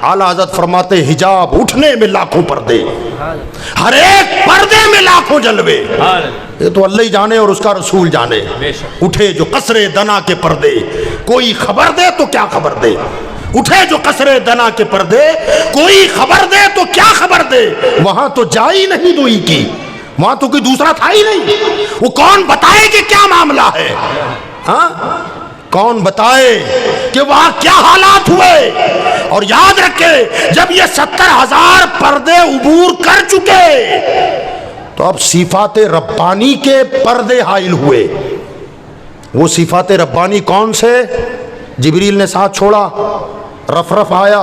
اعلیٰ حضرت فرماتے حجاب اٹھنے میں لاکھوں پردے، ہر ایک پردے میں لاکھوں جلوے، یہ تو اللہ ہی جانے اور اس کا رسول جانے۔ اٹھے جو قصر دنا کے پردے، کوئی خبر دے تو کیا خبر دے، اٹھے جو قصر دنا کے پردے، کوئی خبر دے تو کیا خبر دے۔ وہاں تو جائی نہیں دوئی کی، وہاں تو کوئی دوسرا تھا ہی نہیں، وہ کون بتائے کہ کیا معاملہ ہے؟ ہاں کون بتائے کہ وہاں کیا حالات ہوئے؟ اور یاد رکھے جب یہ 70,000 پردے عبور کر چکے تو اب صفات ربانی کے پردے حائل ہوئے۔ وہ صفات ربانی کون سے؟ جبریل نے ساتھ چھوڑا، رفرف آیا،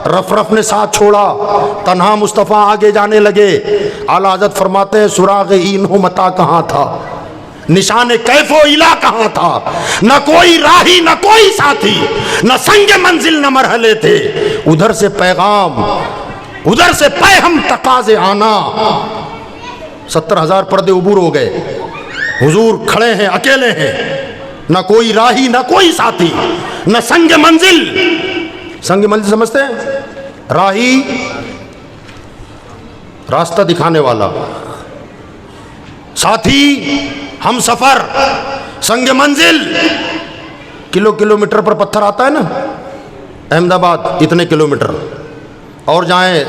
رفرف نے ساتھ چھوڑا، تنہا مصطفیٰ آگے جانے لگے۔ اعلیٰ حضرت فرماتے ہیں سراغ اینو متا کہاں تھا، نشان کیف و الا کہاں تھا، نہ کوئی راہی نہ کوئی ساتھی، نہ سنگ منزل نہ مرحلے تھے، ادھر سے پیغام ادھر سے پیغام تقاضے آنا۔ 70,000 پردے عبور ہو گئے، حضور کھڑے ہیں، اکیلے ہیں، نہ کوئی راہی نہ کوئی ساتھی، نہ سنگ منزل۔ سنگ منزل سمجھتے ہیں؟ راہی راستہ دکھانے والا، ساتھی ہم سفر، سنگ منزل کلومیٹر پر پتھر آتا ہے نا، احمد آباد اتنے کلومیٹر، اور جائیں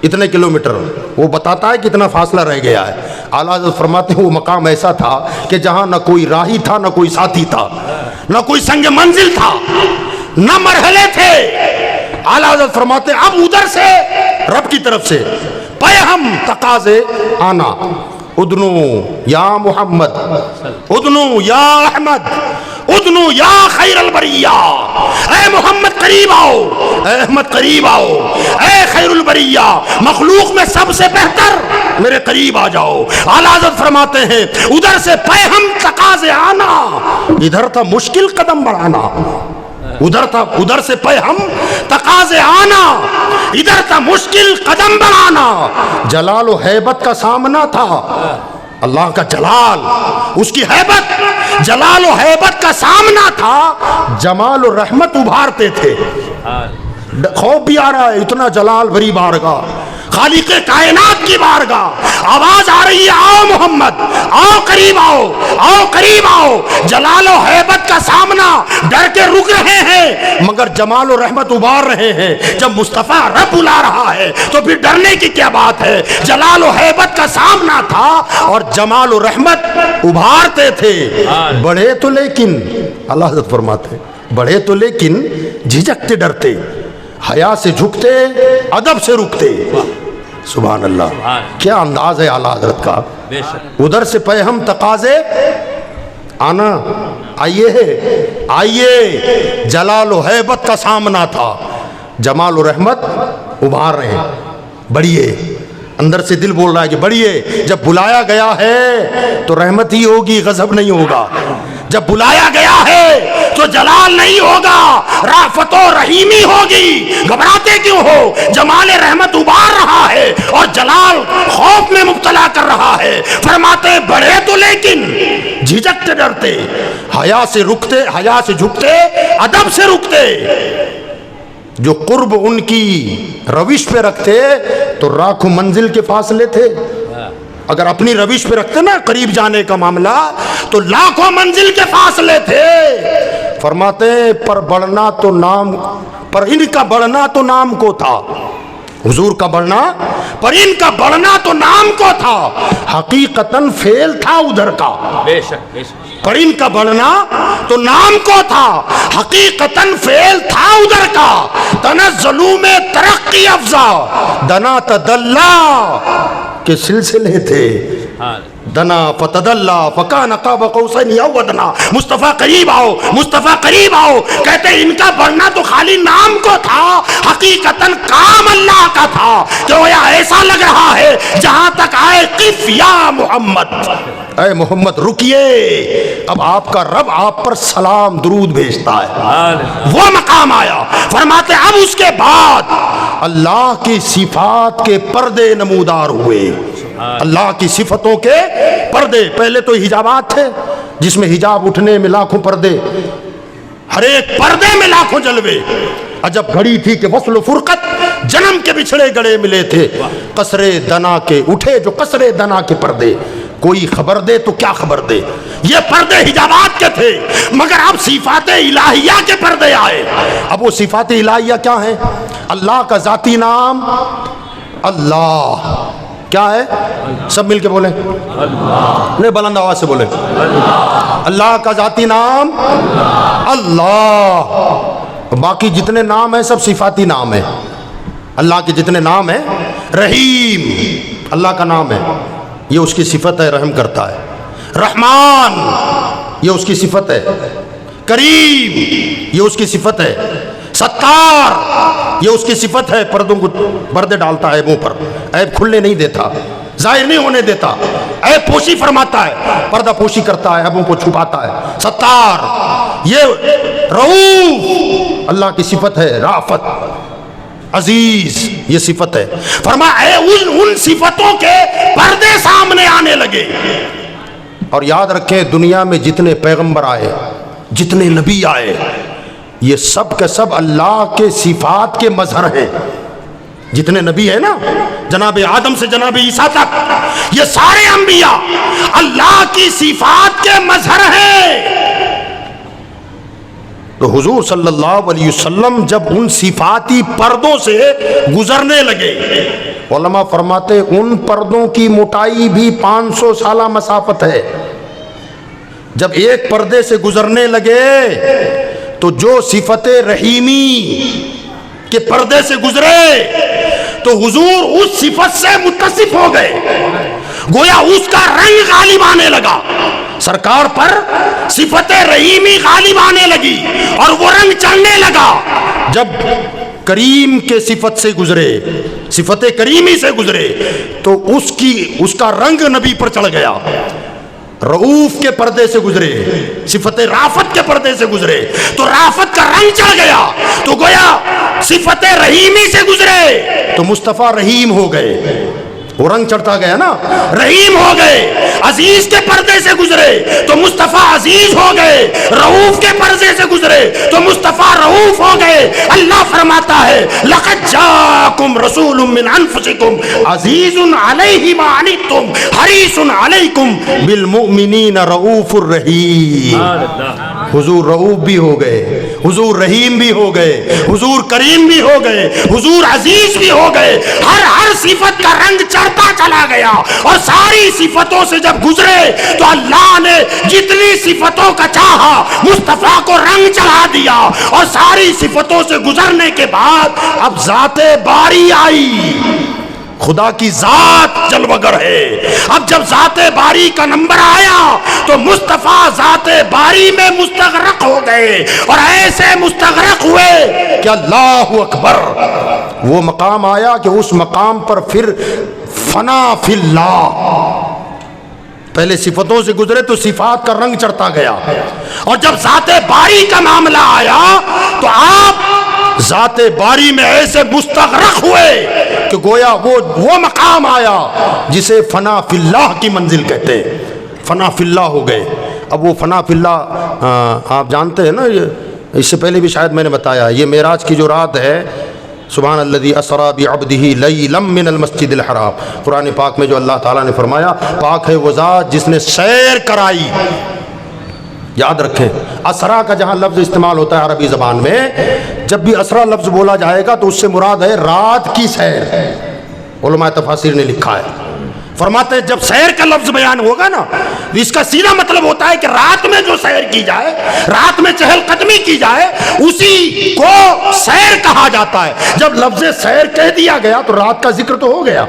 اتنے کلومیٹر، وہ بتاتا ہے کتنا فاصلہ رہ گیا ہے۔ اعلیٰ حضرت فرماتے ہیں وہ مقام ایسا تھا کہ جہاں نہ کوئی راہی تھا، نہ کوئی ساتھی تھا، نہ کوئی سنگ منزل تھا، نہ مرحلے تھے۔ اعلیٰ حضرت فرماتے ہیں اب ادھر سے رب کی طرف سے پیغام تقاضے آنا، ادنو یا محمد، ادنو یا احمد، ادنو یا خیر البریہ، اے محمد قریب آؤ، اے احمد قریب آؤ، اے خیر البریہ، مخلوق میں سب سے بہتر میرے قریب آ جاؤ۔ اعلیٰ حضرت فرماتے ہیں ادھر سے پیغام تقاضے آنا، ادھر تھا مشکل قدم بڑھانا۔ ادھر سے پہ ہم تقاضے آنا، ادھر تھا مشکل قدم بڑھانا. جلال و ہیبت کا سامنا تھا، اللہ کا جلال، اس کی ہیبت، جلال و ہیبت کا سامنا تھا. جمال و رحمت ابھارتے تھے. خوف بھی آ رہا ہے، اتنا جلال بھری بارگاہ، خالق کائنات کی بارگاہ. آواز آ رہی ہے، آؤ محمد، آؤ قریب آؤ، آؤ قریب آؤ. جلال و ہیبت کا سامنا، ڈر کے رک رہے ہیں مگر جمال و رحمت ابھار رہے ہیں. جب مصطفیٰ رب بلا رہا ہے تو پھر ڈرنے کی کیا بات ہے؟ جلال و ہیبت کا سامنا تھا اور جمال و رحمت ابھارتے تھے. بڑے تو لیکن، اللہ حضرت فرماتے بڑے تو لیکن جھجکتے ڈرتے، حیا سے جھکتے، ادب سے رکتے. سبحان اللہ، کیا انداز ہے اعلیٰ حضرت کا. ادھر سے پہ ہم تقاضے آنا، آئیے. جلال و ہیبت کا سامنا تھا، جمال و رحمت ابھار رہے ہیں. بڑھیے، اندر سے دل بول رہا ہے کہ بڑھیے. جب بلایا گیا ہے تو رحمت ہی ہوگی، غضب نہیں ہوگا. جب بلایا گیا ہے تو جلال نہیں ہوگا، رافت و رحیمی ہوگی. گھبراتے کیوں ہو؟ جمال رحمت ابھار رہا ہے اور جلال خوف میں مبتلا کر رہا ہے. فرماتے بڑے تو لیکن جھجکتے ڈرتے، حیا سے رکتے، حیا سے جھکتے، ادب سے رکتے. جو قرب ان کی روش پہ رکھتے تو راکھوں منزل کے فاصلے تھے. اگر اپنی روش پہ رکھتے نا قریب جانے کا معاملہ تو لاکھوں منزل کے فاصلے تھے. فرماتے ہیں پر بڑھنا تو نام، پر ان کا بڑھنا تو نام کو تھا. حضور کا بڑھنا، پر ان کا بڑھنا تو نام کو تھا، حقیقتاً فعل تھا ادھر کا. بے شک بے شک. پر ان کا بڑھنا تو نام کو تھا، حقیقتاً فعل تھا ادھر کا. تنزلوں میں ترقی افزا، دنا تدلا کے سلسلے تھے. دنا فتدلا فکان قاب قوسین او ادنا. مصطفیٰ قریب آؤ، مصطفیٰ قریب آؤ. کہتے ان کا بڑھنا تو خالی نام کو تھا، حقیقتاً کام اللہ کا تھا. کہ وہ ایسا لگ رہا ہے جہاں تک آئے قف یا محمد، اے محمد رکیے، اب آپ کا رب آپ پر سلام درود بھیجتا ہے. وہ مقام آیا. فرماتے اب اس کے بعد اللہ کی صفات کے پردے نمودار ہوئے. اللہ کی صفتوں کے پردے. پہلے تو حجابات تھے جس میں حجاب اٹھنے میں لاکھوں پردے، ہر ایک پردے میں لاکھوں جلوے. عجب گھڑی تھی کہ وصل و فرقت جنم کے بچھڑے گڑے ملے تھے. قصرے دنا کے اٹھے جو قصرے دنا کے پردے. کوئی خبر دے تو کیا خبر دے، یہ پردے حجابات کے تھے. مگر اب صفات الہیہ کے پردے آئے. اب وہ صفات الہیہ کیا ہیں؟ اللہ کا ذاتی نام اللہ کیا ہے؟ سب مل کے بولیں، نہیں بلند آواز سے بولیں. اللہ کا ذاتی نام اللہ. باقی جتنے نام ہیں سب صفاتی نام ہیں. اللہ کے جتنے نام ہیں، رحیم اللہ کا نام ہے، یہ اس کی صفت ہے، رحم کرتا ہے. رحمان یہ اس کی صفت ہے. کریم یہ اس کی صفت ہے. ستار یہ اس کی صفت ہے، پردوں کو پردے ڈالتا ہے منہ پر، عیب کھلنے نہیں دیتا، ظاہر نہیں ہونے دیتا، عیب پوشی فرماتا ہے، پردہ پوشی کرتا ہے، عیبوں کو چھپاتا ہے. ستار یہ رؤوف اللہ کی صفت ہے. رافت عزیز یہ صفت ہے. فرمایا ان صفتوں کے پردے سامنے آنے لگے. اور یاد رکھیں دنیا میں جتنے پیغمبر آئے، جتنے نبی آئے، یہ سب کے سب اللہ کے صفات کے مظہر ہیں. جتنے نبی ہیں نا، جناب آدم سے جناب عیسیٰ تک، یہ سارے انبیاء اللہ کی صفات کے مظہر ہیں. تو حضور صلی اللہ علیہ وسلم جب ان صفاتی پردوں سے گزرنے لگے، علماء فرماتے ان پردوں کی موٹائی بھی 500 سالہ مسافت ہے. جب ایک پردے سے گزرنے لگے تو جو صفت رحیمی کے پردے سے گزرے تو حضور اس صفت سے متصف ہو گئے، گویا اس کا رنگ غالب آنے لگا. سرکار پر صفت رحیمی غالب آنے لگی اور وہ رنگ چڑھنے لگا. جب کریم کے صفت سے گزرے، صفت کریمی سے گزرے تو اس کا رنگ نبی پر چڑھ گیا. رؤوف کے پردے سے گزرے، صفت رافت کے پردے سے گزرے تو رافت کا رنگ چڑھ گیا، تو گویا صفت رحیمی سے گزرے تو مصطفیٰ رحیم ہو گئے، وہ رنگ چڑھتا گیا نا، رحیم ہو گئے۔ عزیز کے پردے سے گزرے تو مصطفیٰ عزیز ہو گئے، رؤوف کے پردے سے گزرے تو مصطفیٰ رؤوف ہو گئے۔ اللہ فرماتا ہے لقد جاءکم رسول من انفسکم عزیز علیہ ما عنتم حریص علیکم بالمؤمنین رؤوف الرحیم۔ حضور رؤوف بھی ہو گئے، حضور رحیم بھی ہو گئے، حضور کریم بھی ہو گئے، حضور عزیز بھی ہو گئے۔ ہر صفت کا رنگ چڑھتا چلا گیا، اور ساری صفتوں سے جب گزرے تو اللہ نے جتنی صفتوں کا چاہا مصطفیٰ کو رنگ چڑھا دیا، اور ساری صفتوں سے گزرنے کے بعد اب ذات باری آئی۔ خدا کی ذات جلوگر ہے۔ اب جب ذات باری کا نمبر آیا تو مصطفیٰ ذات باری میں مستغرق ہو گئے، اور ایسے مستغرق ہوئے کہ اللہ اکبر، وہ مقام آیا کہ اس مقام پر پھر فنا فی اللہ، پہلے صفتوں سے گزرے تو صفات کا رنگ چڑھتا گیا، اور جب ذات باری کا معاملہ آیا تو آپ ذات باری میں ایسے مستغرق ہوئے کہ گویا وہ مقام آیا جسے فنا فی اللہ کی منزل کہتے ہیں، فنا فی اللہ ہو گئے۔ اب وہ فنا فی اللہ آپ جانتے ہیں نا، اس سے پہلے بھی شاید میں نے بتایا، یہ معراج کی جو رات ہے، سبحان الذی اسری بعبدہ لیلا من المسجد الحرام، قرآن پاک میں جو اللہ تعالیٰ نے فرمایا پاک ہے وہ ذات جس نے سیر کرائی۔ یاد رکھیں اسرا کا جہاں لفظ استعمال ہوتا ہے عربی زبان میں، جب بھی اسرا لفظ بولا جائے گا تو اس سے مراد ہے رات کی سیر۔ علماء تفاسیر نے لکھا ہے، فرماتے ہیں جب سیر کا لفظ بیان ہوگا نا، اس کا سیدھا مطلب ہوتا ہے کہ رات میں جو سیر کی جائے، رات میں چہل قدمی کی جائے، اسی کو سیر کہا جاتا ہے۔ جب لفظ سیر کہہ دیا گیا تو رات کا ذکر تو ہو گیا،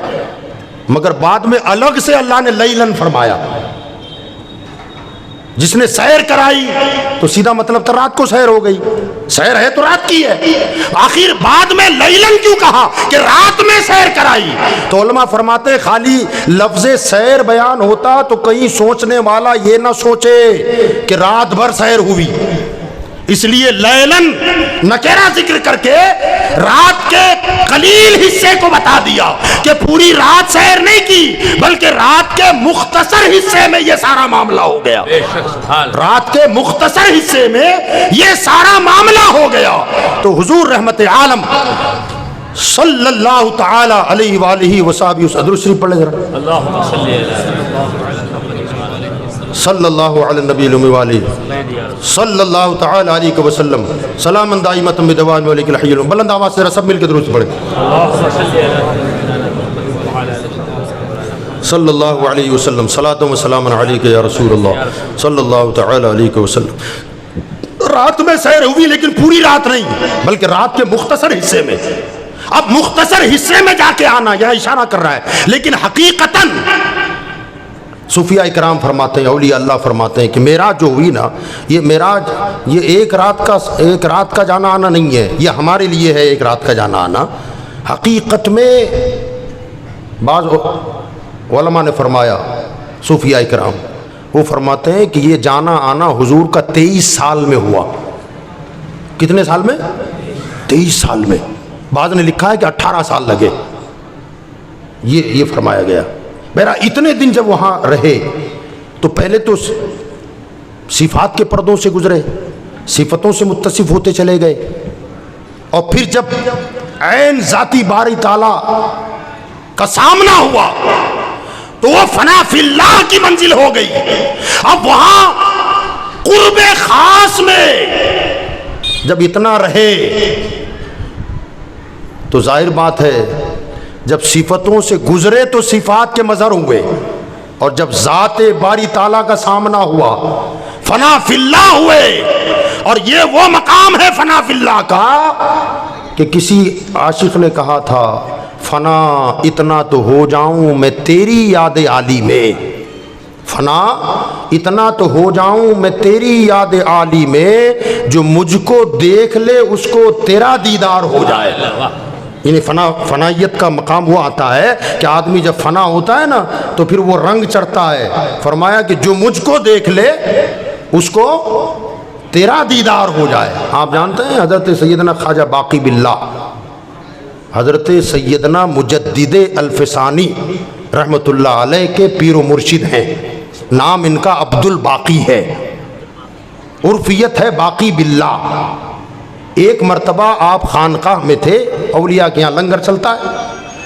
مگر بعد میں الگ سے اللہ نے لیلن فرمایا۔ جس نے سیر کرائی تو سیدھا مطلب تو رات کو سیر ہو گئی، سیر ہے تو رات کی ہے، آخر بعد میں لیلن کیوں کہا کہ رات میں سیر کرائی؟ تو علماء فرماتے خالی لفظ سیر بیان ہوتا تو کہیں سوچنے والا یہ نہ سوچے کہ رات بھر سیر ہوئی، اس لیے لیلن نکرہ ذکر کر کے رات کے قلیل حصے کو بتا دیا کہ پوری رات سیر نہیں کی، بلکہ رات کے مختصر حصے میں یہ سارا معاملہ ہو گیا، رات کے مختصر حصے میں یہ سارا معاملہ ہو گیا۔ تو حضور رحمت عالم صلی اللہ تعالی علیہ وآلہ وصحبہ وسلم، شریف پڑھ لیں ذرا، اللہم صلی صلی اللہ علیہ نبی الامي صلی اللہ تعالی علیہ وسلم سلام دائمۃ بدوام علیک الحی الام۔ بلند آواز سے سب مل کے درود پڑھیں، صلی اللہ علیہ وسلم صلاۃ و سلام علیک یا رسول اللہ صلی اللہ تعالی علیہ وسلم۔ رات میں سیر ہوئی لیکن پوری رات نہیں، بلکہ رات کے مختصر حصے میں۔ اب مختصر حصے میں جا کے آنا یہاں اشارہ کر رہا ہے، لیکن حقیقتاً صوفیاء اکرام فرماتے ہیں، اولیاء اللہ فرماتے ہیں کہ معراج جو ہوئی نا، یہ معراج یہ ایک رات کا جانا آنا نہیں ہے، یہ ہمارے لیے ہے ایک رات کا جانا آنا۔ حقیقت میں بعض علماء نے فرمایا، صوفیاء اکرام وہ فرماتے ہیں کہ یہ جانا آنا حضور کا 23 سال میں ہوا۔ کتنے سال میں؟ 23 سال میں۔ بعض نے لکھا ہے کہ 18 سال لگے، یہ فرمایا گیا۔ میرا اتنے دن جب وہاں رہے تو پہلے تو صفات کے پردوں سے گزرے، صفتوں سے متصف ہوتے چلے گئے، اور پھر جب عین ذاتی باری تعالیٰ کا سامنا ہوا تو وہ فنا فی اللہ کی منزل ہو گئی۔ اب وہاں قرب خاص میں جب اتنا رہے تو ظاہر بات ہے جب صفتوں سے گزرے تو صفات کے مظہر ہوئے، اور جب ذات باری تعالیٰ کا سامنا ہوا فنا فی اللہ ہوئے۔ اور یہ وہ مقام ہے فنا فی اللہ کا کہ کسی عاشق نے کہا تھا فنا اتنا تو ہو جاؤں میں تیری یاد عالی میں، فنا اتنا تو ہو جاؤں میں تیری یاد عالی میں، جو مجھ کو دیکھ لے اس کو تیرا دیدار ہو جائے۔ یعنی فنائیت کا مقام وہ آتا ہے کہ آدمی جب فنا ہوتا ہے نا تو پھر وہ رنگ چڑھتا ہے. فرمایا کہ جو مجھ کو دیکھ لے اس کو تیرا دیدار ہو جائے. آپ جانتے ہیں حضرت سیدنا خواجہ باقی باللہ، حضرت سیدنا مجدد الفسانی رحمۃ اللہ علیہ کے پیر و مرشد ہیں. نام ان کا عبد الباقی ہے، عرفیت ہے باقی باللہ. ایک مرتبہ آپ خانقاہ میں تھے، اولیاء کے یہاں لنگر چلتا ہے.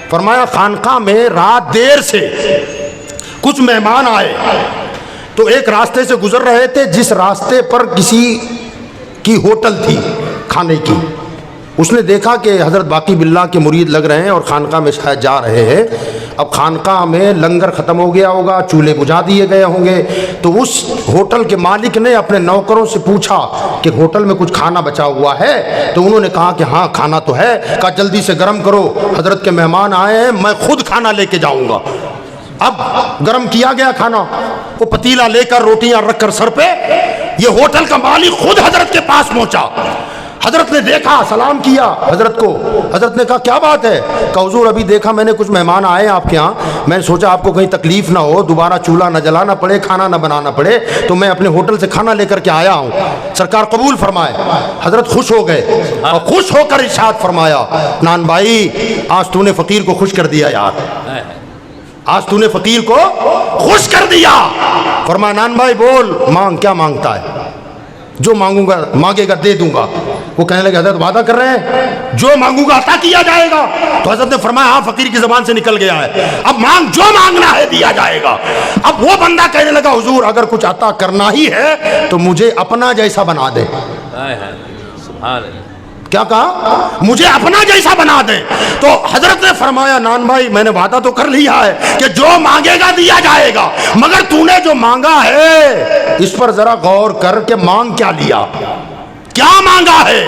فرمایا خانقاہ میں رات دیر سے کچھ مہمان آئے تو ایک راستے سے گزر رہے تھے جس راستے پر کسی کی ہوٹل تھی کھانے کی. اس نے دیکھا کہ حضرت باقی باللہ کے مرید لگ رہے ہیں اور خانقاہ میں شاید جا رہے ہیں. اب خانقاہ میں لنگر ختم ہو گیا ہوگا، چولہے بجھا دیے گئے ہوں گے. تو اس ہوٹل کے مالک نے اپنے نوکروں سے پوچھا کہ ہوٹل میں کچھ کھانا بچا ہوا ہے؟ تو انہوں نے کہا کہ ہاں کھانا تو ہے. کہا جلدی سے گرم کرو، حضرت کے مہمان آئے ہیں، میں خود کھانا لے کے جاؤں گا. اب گرم کیا گیا کھانا، وہ پتیلا لے کر روٹیاں رکھ کر سر پہ یہ ہوٹل کا مالک خود حضرت کے پاس پہنچا. حضرت نے دیکھا، سلام کیا حضرت کو. حضرت نے کہا کیا بات ہے؟ کہ حضور ابھی دیکھا میں نے کچھ مہمان آئے آپ کے ہاں، میں نے سوچا آپ کو کہیں تکلیف نہ ہو، دوبارہ چولہا نہ جلانا پڑے، کھانا نہ بنانا پڑے، تو میں اپنے ہوٹل سے کھانا لے کر کے آیا ہوں. سرکار قبول فرمائے. حضرت خوش ہو گئے اور خوش ہو کر ارشاد فرمایا، نان بھائی آج تو نے فقیر کو خوش کر دیا یار، آج تو نے فقیر کو خوش کر دیا. فرمایا نان بھائی بول، مانگ، کیا مانگتا ہے؟ جو مانگوں گا مانگے گا دے دوں گا. وہ کہنے لگے حضرت وعدہ کر رہے ہیں جو مانگوں گا عطا کیا جائے گا؟ تو حضرت نے فرمایا ہاں فقیر کی زبان سے نکل گیا ہے، اب مانگ، جو مانگنا ہے دیا جائے گا. اب وہ بندہ کہنے لگا حضور اگر کچھ عطا کرنا ہی ہے تو مجھے اپنا جیسا بنا دے. سبحان اللہ. کیا کہا؟ مجھے اپنا جیسا بنا دیں. تو حضرت نے فرمایا نان بھائی میں نے وعدہ تو کر لیا ہے کہ جو مانگے گا دیا جائے گا، مگر تو نے جو مانگا ہے اس پر ذرا غور کر کہ مانگ کیا لیا، کیا مانگا ہے.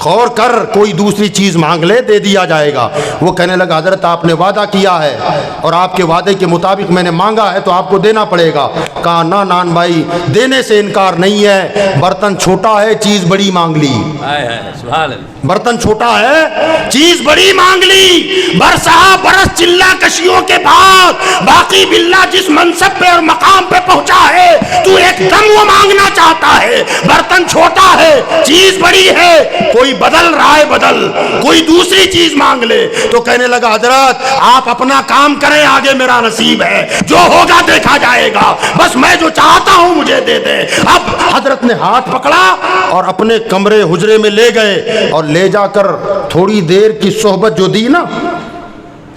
غور کر، کوئی دوسری چیز مانگ لے دے دیا جائے گا. وہ کہنے لگا حضرت آپ نے وعدہ کیا ہے اور آپ کے وعدے کے مطابق میں نے مانگا ہے تو آپ کو دینا پڑے گا. کہا نہ نان بھائی دینے سے انکار نہیں ہے، برتن چھوٹا ہے چیز بڑی مانگ لی. سبحان اللہ. برتن چھوٹا ہے چیز بڑی مانگ لی. برسا برس چلا کشیوں کے بعد باقی باللہ جس منصب پہ اور مقام پہ پہنچا ہے تو ایک دم وہ مانگنا چاہتا ہے. برتن چھوٹا ہے چیز بڑی ہے، کوئی بدل رہا ہے بدل، کوئی دوسری چیز مانگ لے. تو کہنے لگا حضرت آپ اپنا کام کریں، آگے میرا نصیب ہے، جو ہوگا دیکھا جائے گا، بس میں جو چاہتا ہوں مجھے دے دے. اب حضرت نے ہاتھ پکڑا اور اپنے کمرے حجرے میں لے گئے اور لے جا کر تھوڑی دیر کی صحبت جو دی نا،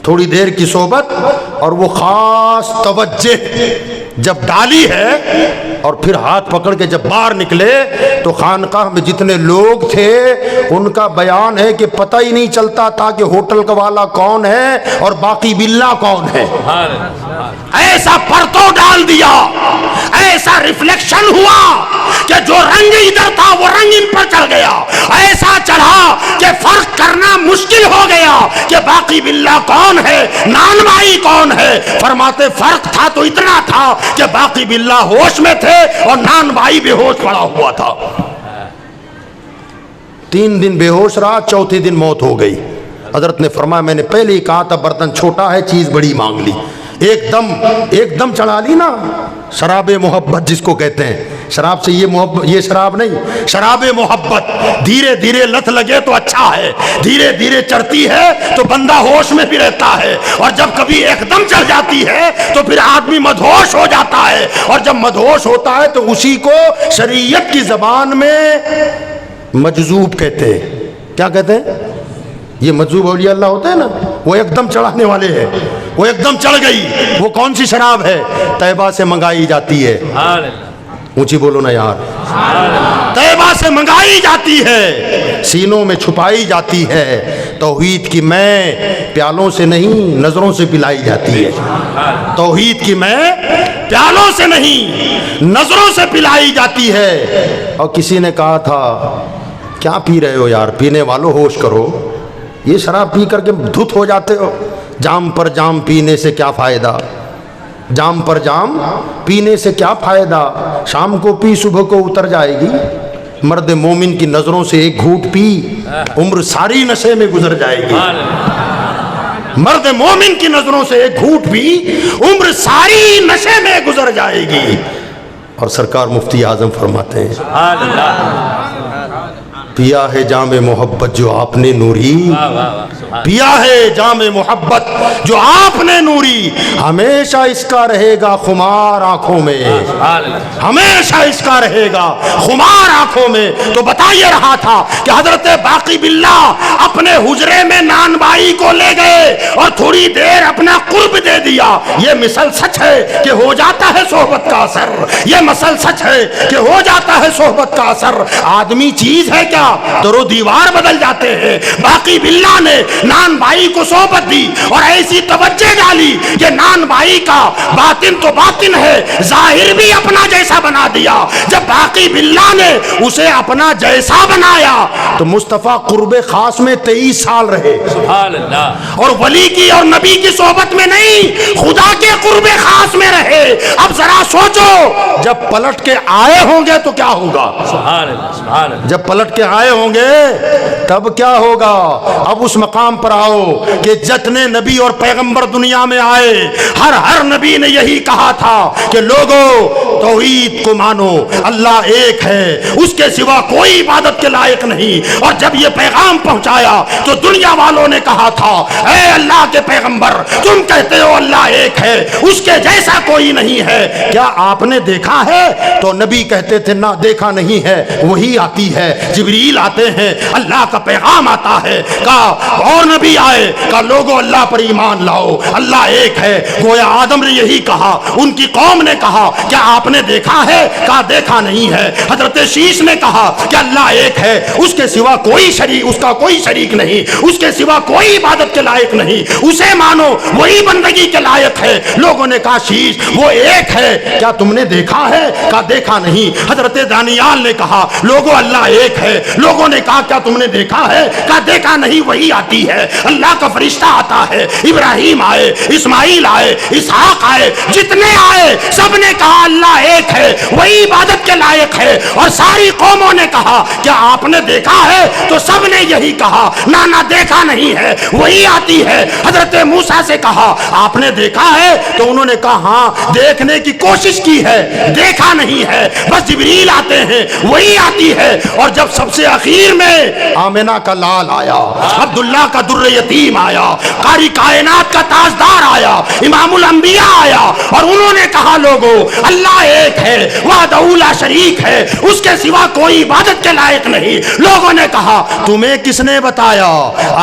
تھوڑی دیر کی صحبت اور وہ خاص توجہ جب ڈالی ہے اور پھر ہاتھ پکڑ کے جب باہر نکلے تو خانقاہ میں جتنے لوگ تھے ان کا بیان ہے کہ پتہ ہی نہیں چلتا تھا کہ ہوٹل کا والا کون ہے اور باقی باللہ کون ہے. ایسا پرتو ڈال دیا، ایسا ریفلیکشن ہوا کہ جو رنگ ادھر تھا وہ رنگ ان پر چڑھ گیا، ایسا چڑھا کہ فرق کرنا مشکل ہو گیا کہ باقی باللہ کون ہے، نان بھائی کون ہے. فرماتے فرق تھا تو اتنا تھا کہ باقی باللہ ہوش میں تھے اور نان بھائی بے ہوش پڑا ہوا تھا. 3 دن بے ہوش رہا، چوتھے دن موت ہو گئی. حضرت نے فرمایا میں نے پہلے ہی کہا تھا برتن چھوٹا ہے چیز بڑی مانگ لی. ایک دم چڑھا لی نا، شراب محبت جس کو کہتے ہیں. شراب سے یہ محبت، یہ شراب نہیں، شراب محبت. دھیرے دھیرے لت لگے تو اچھا ہے، دھیرے دھیرے چڑھتی ہے تو بندہ ہوش میں بھی رہتا ہے، اور جب کبھی ایک دم چڑھ جاتی ہے تو پھر آدمی مدہوش ہو جاتا ہے. اور جب مدہوش ہوتا ہے تو اسی کو شریعت کی زبان میں مجذوب کہتے ہیں. کیا کہتے ہیں؟ یہ مجذوب اولیاء اللہ ہوتے ہیں نا، وہ ایک دم چڑھانے والے ہیں. وہ ایک دم چڑھ گئی. وہ کون سی شراب ہے؟ طیبہ سے منگائی جاتی ہے. اونچی بولو نا یار. طیبہ سے منگائی جاتی ہے، سینوں میں چھپائی جاتی ہے. توحید کی میں پیالوں سے نہیں نظروں سے پلائی جاتی ہے. توحید کی میں پیالوں سے نہیں نظروں سے پلائی جاتی ہے. اور کسی نے کہا تھا کیا پی رہے ہو یار، پینے والوں ہوش کرو، یہ شراب پی کر کے دھت ہو جاتے ہو. جام پر جام پینے سے کیا فائدہ، جام پر جام پینے سے کیا فائدہ، شام کو پی صبح کو اتر جائے گی. مرد مومن کی نظروں سے ایک گھوٹ پی عمر ساری نشے میں گزر جائے گی. مرد مومن کی نظروں سے ایک گھوٹ پی عمر ساری نشے میں گزر جائے گی. اور سرکار مفتی اعظم فرماتے ہیں پیا ہے جام محبت جو آپ نے نوری, پیا ہے جام محبت جو آپ نے نوری, ہمیشہ اس کا رہے گا خمار آنکھوں میں, ہمیشہ اس کا رہے گا خمار آنکھوں میں. تو بتا یہ رہا تھا کہ حضرت باقی باللہ اپنے حجرے میں نان بائی کو لے گئے اور تھوڑی دیر اپنا قرب دے دیا. یہ مثل سچ ہے کہ ہو جاتا ہے صحبت کا اثر, یہ مثل سچ ہے کہ ہو جاتا ہے صحبت کا اثر. آدمی چیز ہے کیا, درو دیوار بدل جاتے ہیں. باقی باللہ نے نان بھائی کو صحبت دی اور ایسی توجہ ڈالی کہ نان بھائی کا باطن تو باطن ہے, ظاہر بھی اپنا جیسا بنا دیا. جب باقی باللہ نے اسے اپنا جیسا بنایا تو مصطفیٰ قرب خاص میں 23 سال رہے. سبحان اللہ. اور ولی کی اور نبی کی صحبت میں نہیں, خدا کے قرب خاص میں رہے. اب ذرا سوچو جب پلٹ کے آئے ہوں گے تو کیا ہوگا. سبحان اللہ. سبحان اللہ. جب پلٹ کے آئے ہوں گے تب کیا ہوگا. اب اس مقام پر آؤ کہ جتنے نبی اور پیغمبر دنیا میں آئے ہر نبی نے یہی کہا تھا کہ لوگو توحید کو مانو, اللہ ایک ہے, اس کے سوا کوئی عبادت کے لائق نہیں. اور جب یہ پیغام پہنچایا تو دنیا والوں نے کہا تھا اے اللہ کے پیغمبر تم کہتے ہو اللہ ایک ہے, اس کے جیسا کوئی نہیں ہے, کیا آپ نے دیکھا ہے. تو نبی کہتے تھے نہ دیکھا نہیں ہے, وہی آتی ہے, جبریل آتے ہیں, اللہ کا پیغام آتا ہے. کہا اور نبی آئے, کہا لوگو اللہ پر ایمان لاؤ, اللہ ایک ہے. گویا آدم نے یہی کہا, ان کی قوم نے کہا کیا آپ نے دیکھا ہے, کہا دیکھا نہیں ہے. حضرت شیش نے کہا کہ اللہ ایک ہے, اس کے سوا کوئی شریک, اس کا کوئی شریک نہیں, اس کے سوا کوئی عبادت کے لائق نہیں, اسے مانو وہی بندگی کے لائق ہے. لوگوں نے کہا شیش وہ ایک ہے, کیا تم نے دیکھا ہے, کہا دیکھا نہیں. حضرت دانیال نے کہا لوگو اللہ ایک ہے. لوگوں نے کہا کیا تم نے دیکھا ہے, کہا دیکھا نہیں, وہی آتی ہے. اللہ کا فرشتہ آتا ہے, ابراہیم آئے, اسماعیل آئے, اسحاق آئے, جتنے آئے سب نے کہا اللہ ایک ہے, وہی عبادت کے لائق ہے. اور ساری قوموں نے کہا کیا آپ نے دیکھا ہے, تو سب نے یہی کہا نہ دیکھا نہیں ہے, وہی آتی ہے. حضرت موسیٰ سے کہا آپ نے دیکھا ہے, تو انہوں نے کہا ہاں دیکھنے کی کوشش کی ہے, دیکھا نہیں ہے, بس جبریل آتے ہیں, وہی آتی ہے. اور جب سب سے اخیر میں آمنہ کا لال آیا, عبداللہ کا در یتیم آیا, قاری کائنات کا تاجدار آیا, امام الانبیاء آیا, اور انہوں نے کہا لوگو اللہ ایک ہے, وحدہ لا شریک ہے, اس کے سوا کوئی عبادت کے لائق نہیں. لوگوں نے کہا تمہیں کس نے بتایا.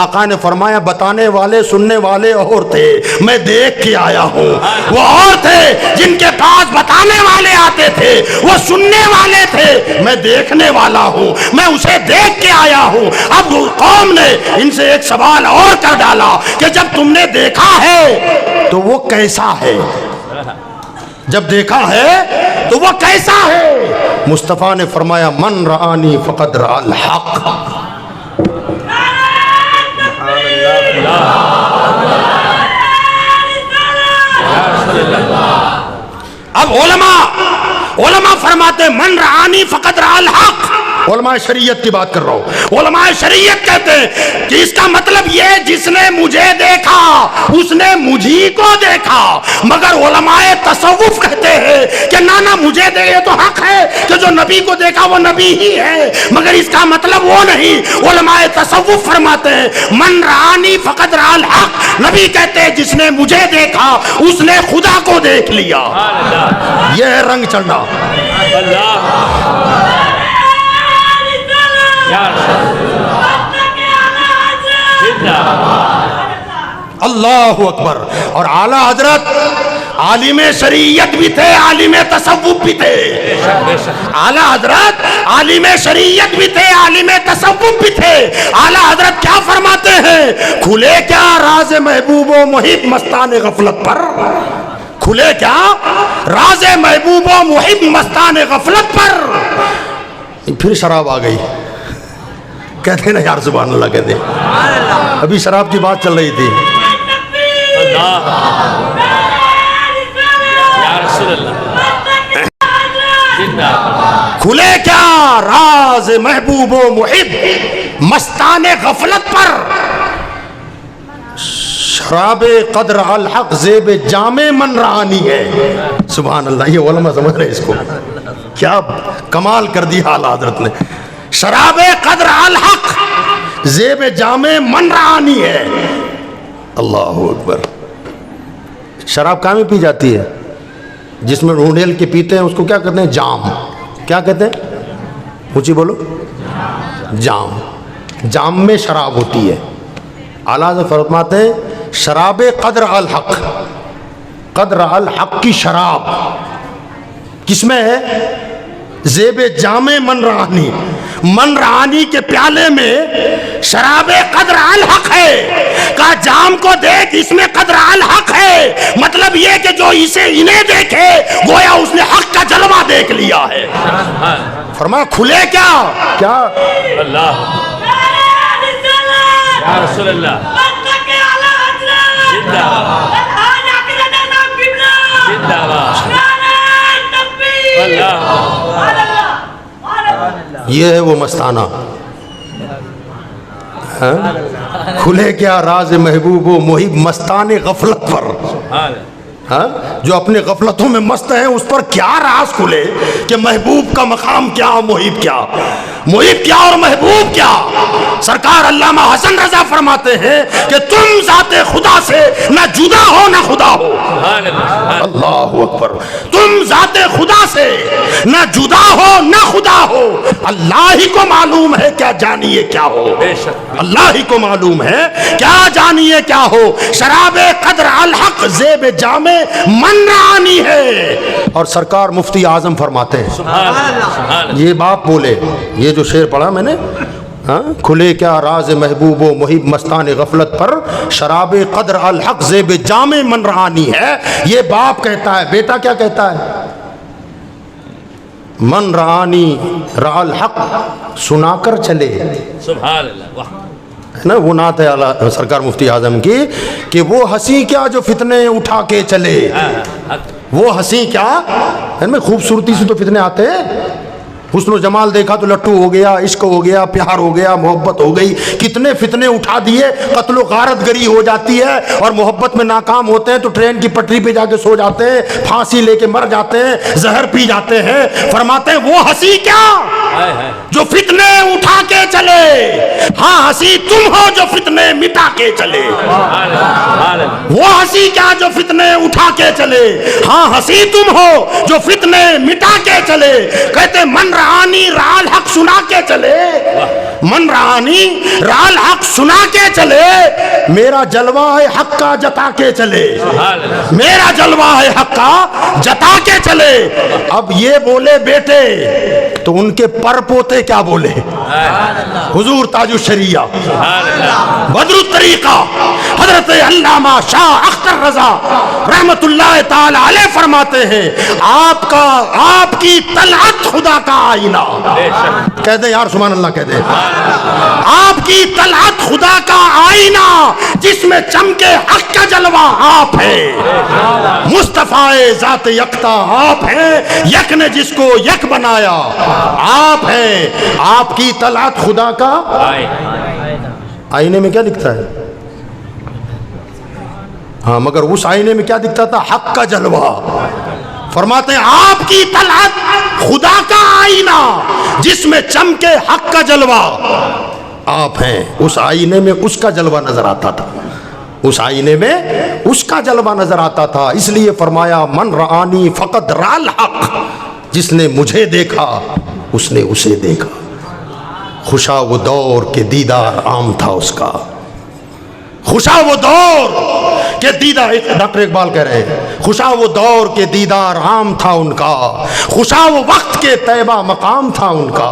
آقا نے فرمایا بتانے والے سننے والے اور تھے, میں دیکھ کے آیا ہوں. وہ اور تھے جن کے پاس بتانے والے آتے تھے, وہ سننے والے تھے, میں دیکھنے والا ہوں, میں اسے دیکھ کے آیا ہوں. اب قوم نے ان سے ایک سوال اور کر ڈالا کہ جب تم نے دیکھا ہے تو وہ کیسا ہے, جب دیکھا ہے تو وہ کیسا ہے. مصطفیٰ نے فرمایا من رآنی فقد رأى الحق. اب علماء فرماتے من رآنی فقد رأى الحق. علماء شریعت کی بات کر رہا ہوں. علماء شریعت کہتے ہیں کہ اس کا مطلب یہ جس نے مجھے دیکھا اس نے مجھی کو دیکھا. مگر علماء تصوف کہتے ہیں کہ نہ مجھے دیکھے تو حق ہے کہ جو نبی کو دیکھا وہ نبی ہی ہے, مگر اس کا مطلب وہ نہیں. علماء تصوف فرماتے ہیں من رآنی فقد رأى الحق. نبی کہتے ہیں جس نے مجھے دیکھا اس نے خدا کو دیکھ لیا. یہ ہے رنگ چڑھنا. اللہ اکبر. اور اعلیٰ حضرت عالم شریعت بھی تھے, عالم تصوف بھی تھے. اعلیٰ حضرت عالم شریعت بھی تھے, عالم تصوف بھی تھے. اعلیٰ حضرت کیا فرماتے ہیں, کھلے کیا راز محبوب و محب مستان غفلت پر, کھلے کیا راز محبوب و محب مستان غفلت پر. پھر شراب آ گئی, کہتے نا یار سبحان اللہ کہتے, ابھی شراب کی بات چل رہی تھی. کھلے کیا راز محبوب و محب مستان غفلت پر، شراب قدر الحق زیب جام من رانی ہے. سبحان اللہ، یہ علماء سمجھ رہے اس کو، کیا کمال کر دیا اعلیٰ حضرت نے. شراب قدر الحق زیب جام من رانی ہے. اللہ اکبر. شراب کہاں میں پی جاتی ہے؟ جس میں ڈھونڈیل کے پیتے ہیں اس کو کیا کہتے ہیں؟ جام. کیا کہتے ہیں؟ اونچی بولو. جام. جام میں شراب ہوتی ہے. اعلیٰ حضرت فرماتے ہیں شراب قدر الحق، قدر الحق کی شراب کس میں ہے؟ زیب جام من رانی. من رانی کے پیالے میں شراب قدر الحق ہے. کہا جام کو دیکھ، اس میں قدر الحق ہے. مطلب یہ کہ جو اسے انہیں دیکھے گویا اس نے حق کا جلوہ دیکھ لیا ہے. فرمایا کھلے کیا کیا اللہ یا رسول اللہ زندہ یہ ہے وہ مستانہ. کھلے کیا راز محبوب و محب مستان غفلت پر. جو اپنے غفلتوں میں مست ہیں اس پر کیا راز کھلے کہ محبوب کا مقام کیا، محب کیا، محب کیا اور محبوب کیا. سرکار علامہ حسن رضا فرماتے ہیں کہ تم ذات خدا سے نہ جدا ہو نہ خدا ہو. اللہ اکبر. تم ذات خدا سے نہ جدا ہو نہ خدا ہو. اللہ ہی کو معلوم ہے کیا جانیے کیا ہو. اللہ ہی کو معلوم ہے کیا جانیے کیا ہو. شراب قدر الحق زیب جامع من رانی ہے. اور سرکار مفتی اعظم فرماتے ہیں، یہ باپ بولے، یہ جو شعر پڑھا میں نے، کھلے کیا راز محبوب و محب مستان غفلت پر، شراب قدر الحق زیب جامع من رانی ہے. یہ باپ کہتا ہے، بیٹا کیا کہتا ہے؟ من رانی را الحق سنا کر چلے. سبحان اللہ. واہ نا وہ نعت ہے سرکار مفتی اعظم کی کہ وہ ہنسی کیا جو فتنے اٹھا کے چلے. وہ ہنسی کیا، ان میں خوبصورتی سے تو فتنے آتے ہیں. حسن و جمال دیکھا تو لٹو ہو گیا، عشق ہو گیا، پیار ہو گیا، محبت ہو گئی. کتنے فتنے اٹھا دیے، قتل و غارت گری ہو جاتی ہے، اور محبت میں ناکام ہوتے ہیں تو ٹرین کی پٹری پہ جا کے سو جاتے ہیں، پھانسی لے کے مر جاتے ہیں، زہر پی جاتے ہیں. فرماتے ہیں وہ ہنسی کیا جو فتنے اٹھا کے چلے. ہاں ہنسی تم ہو جو فتنے مٹا کے چلے. وہ ہنسی کیا جو فتنے اٹھا کے چلے. ہاں ہنسی تم ہو جو فتنے مٹا کے چلے. کہتے من رانی رال حق سنا کے چلے. من رانی رال حق سنا کے چلے. میرا جلوہ ہے حق کا جتا کے چلے. میرا جلوہ ہے حق کا جتا کے چلے. اب یہ بولے بیٹے تو ان کے پر پوتے کیا بولے؟ حضور تاج الشریعہ بدر الطریقہ حضرت علامہ شاہ اختر رضا رحمت اللہ تعالی علیہ فرماتے ہیں آپ کی طلعت خدا کا آئینہ. کہہ دے یار سبحان اللہ، کہہ دے. آپ کی طلعت خدا کا آئینہ جس میں چمکے حق کا جلوہ آپ ہے. مصطفیٰ ذات یکتا آپ ہیں، یک نے جس کو یک بنایا آپ ہیں. آپ کی طلعت خدا کا آئینے میں کیا دکھتا ہے؟ ہاں مگر اس آئینے میں کیا دکھتا تھا؟ حق کا جلوہ. فرماتے ہیں آپ کی طلعت خدا کا آئینہ جس میں چمکے حق کا جلوہ آپ ہیں. اس آئینے میں اس کا جلوہ نظر آتا تھا. اس آئینے میں اس کا جلوہ نظر آتا تھا. اس لیے فرمایا من رآنی فقط رال حق. جس نے مجھے دیکھا اس نے اسے دیکھا. خوشا وہ دور کہ دیدار عام تھا اس کا. خوشا وہ دور کہ دیدار، ڈاکٹر اقبال کہہ رہے ہیں، خوشا وہ دور کے دیدار عام تھا ان کا. خوشا وہ وقت کے طیبہ مقام تھا ان کا.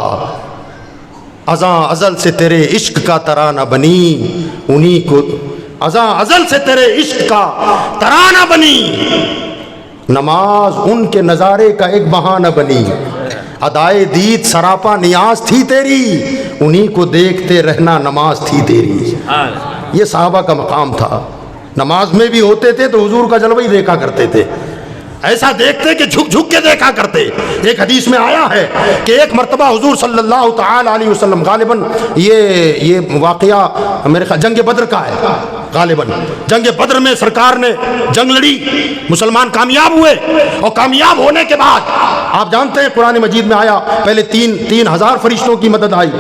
ازاں ازل سے تیرے عشق کا ترانہ بنی انہی کو. ازاں ازل سے تیرے عشق کا ترانہ بنی. نماز ان کے نظارے کا ایک بہانہ بنی. ادائے دید سراپا نیاز تھی تیری، انہی کو دیکھتے رہنا نماز تھی تیری. یہ صحابہ کا مقام تھا. نماز میں بھی ہوتے تھے تو حضور کا جلوہ ہی دیکھا کرتے تھے. ایسا دیکھتے کہ جھک جھک کے دیکھا کرتے۔ ایک حدیث میں آیا ہے کہ ایک مرتبہ حضور صلی اللہ تعالی علیہ وسلم، غالباً یہ واقعہ میرے خیال جنگ بدر کا ہے، غالباً جنگ بدر میں سرکار نے جنگ لڑی، مسلمان کامیاب ہوئے، اور کامیاب ہونے کے بعد آپ جانتے ہیں قرآن مجید میں آیا پہلے 3,000 فرشتوں کی مدد آئی،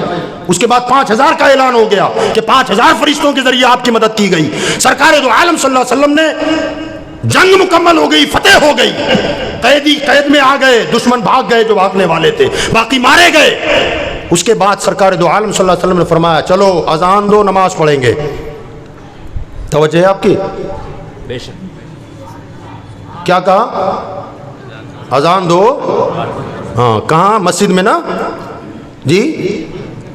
اس کے بعد 5,000 کا اعلان ہو گیا کہ 5,000 فرشتوں کے ذریعے آپ کی مدد کی گئی۔ سرکار دو عالم صلی اللہ علیہ وسلم نے جنگ مکمل ہو گئی، فتح ہو گئی، قیدی قید میں آ گئے، دشمن بھاگ گئے جو بھاگنے والے تھے، باقی مارے گئے۔ اس کے بعد سرکار دو عالم صلی اللہ علیہ وسلم نے فرمایا چلو اذان دو، نماز پڑھیں گے۔ توجہ ہے آپ کی؟ بے شک۔ کیا کہا؟ اذان دو۔ ہاں کہاں؟ مسجد میں نا جی؟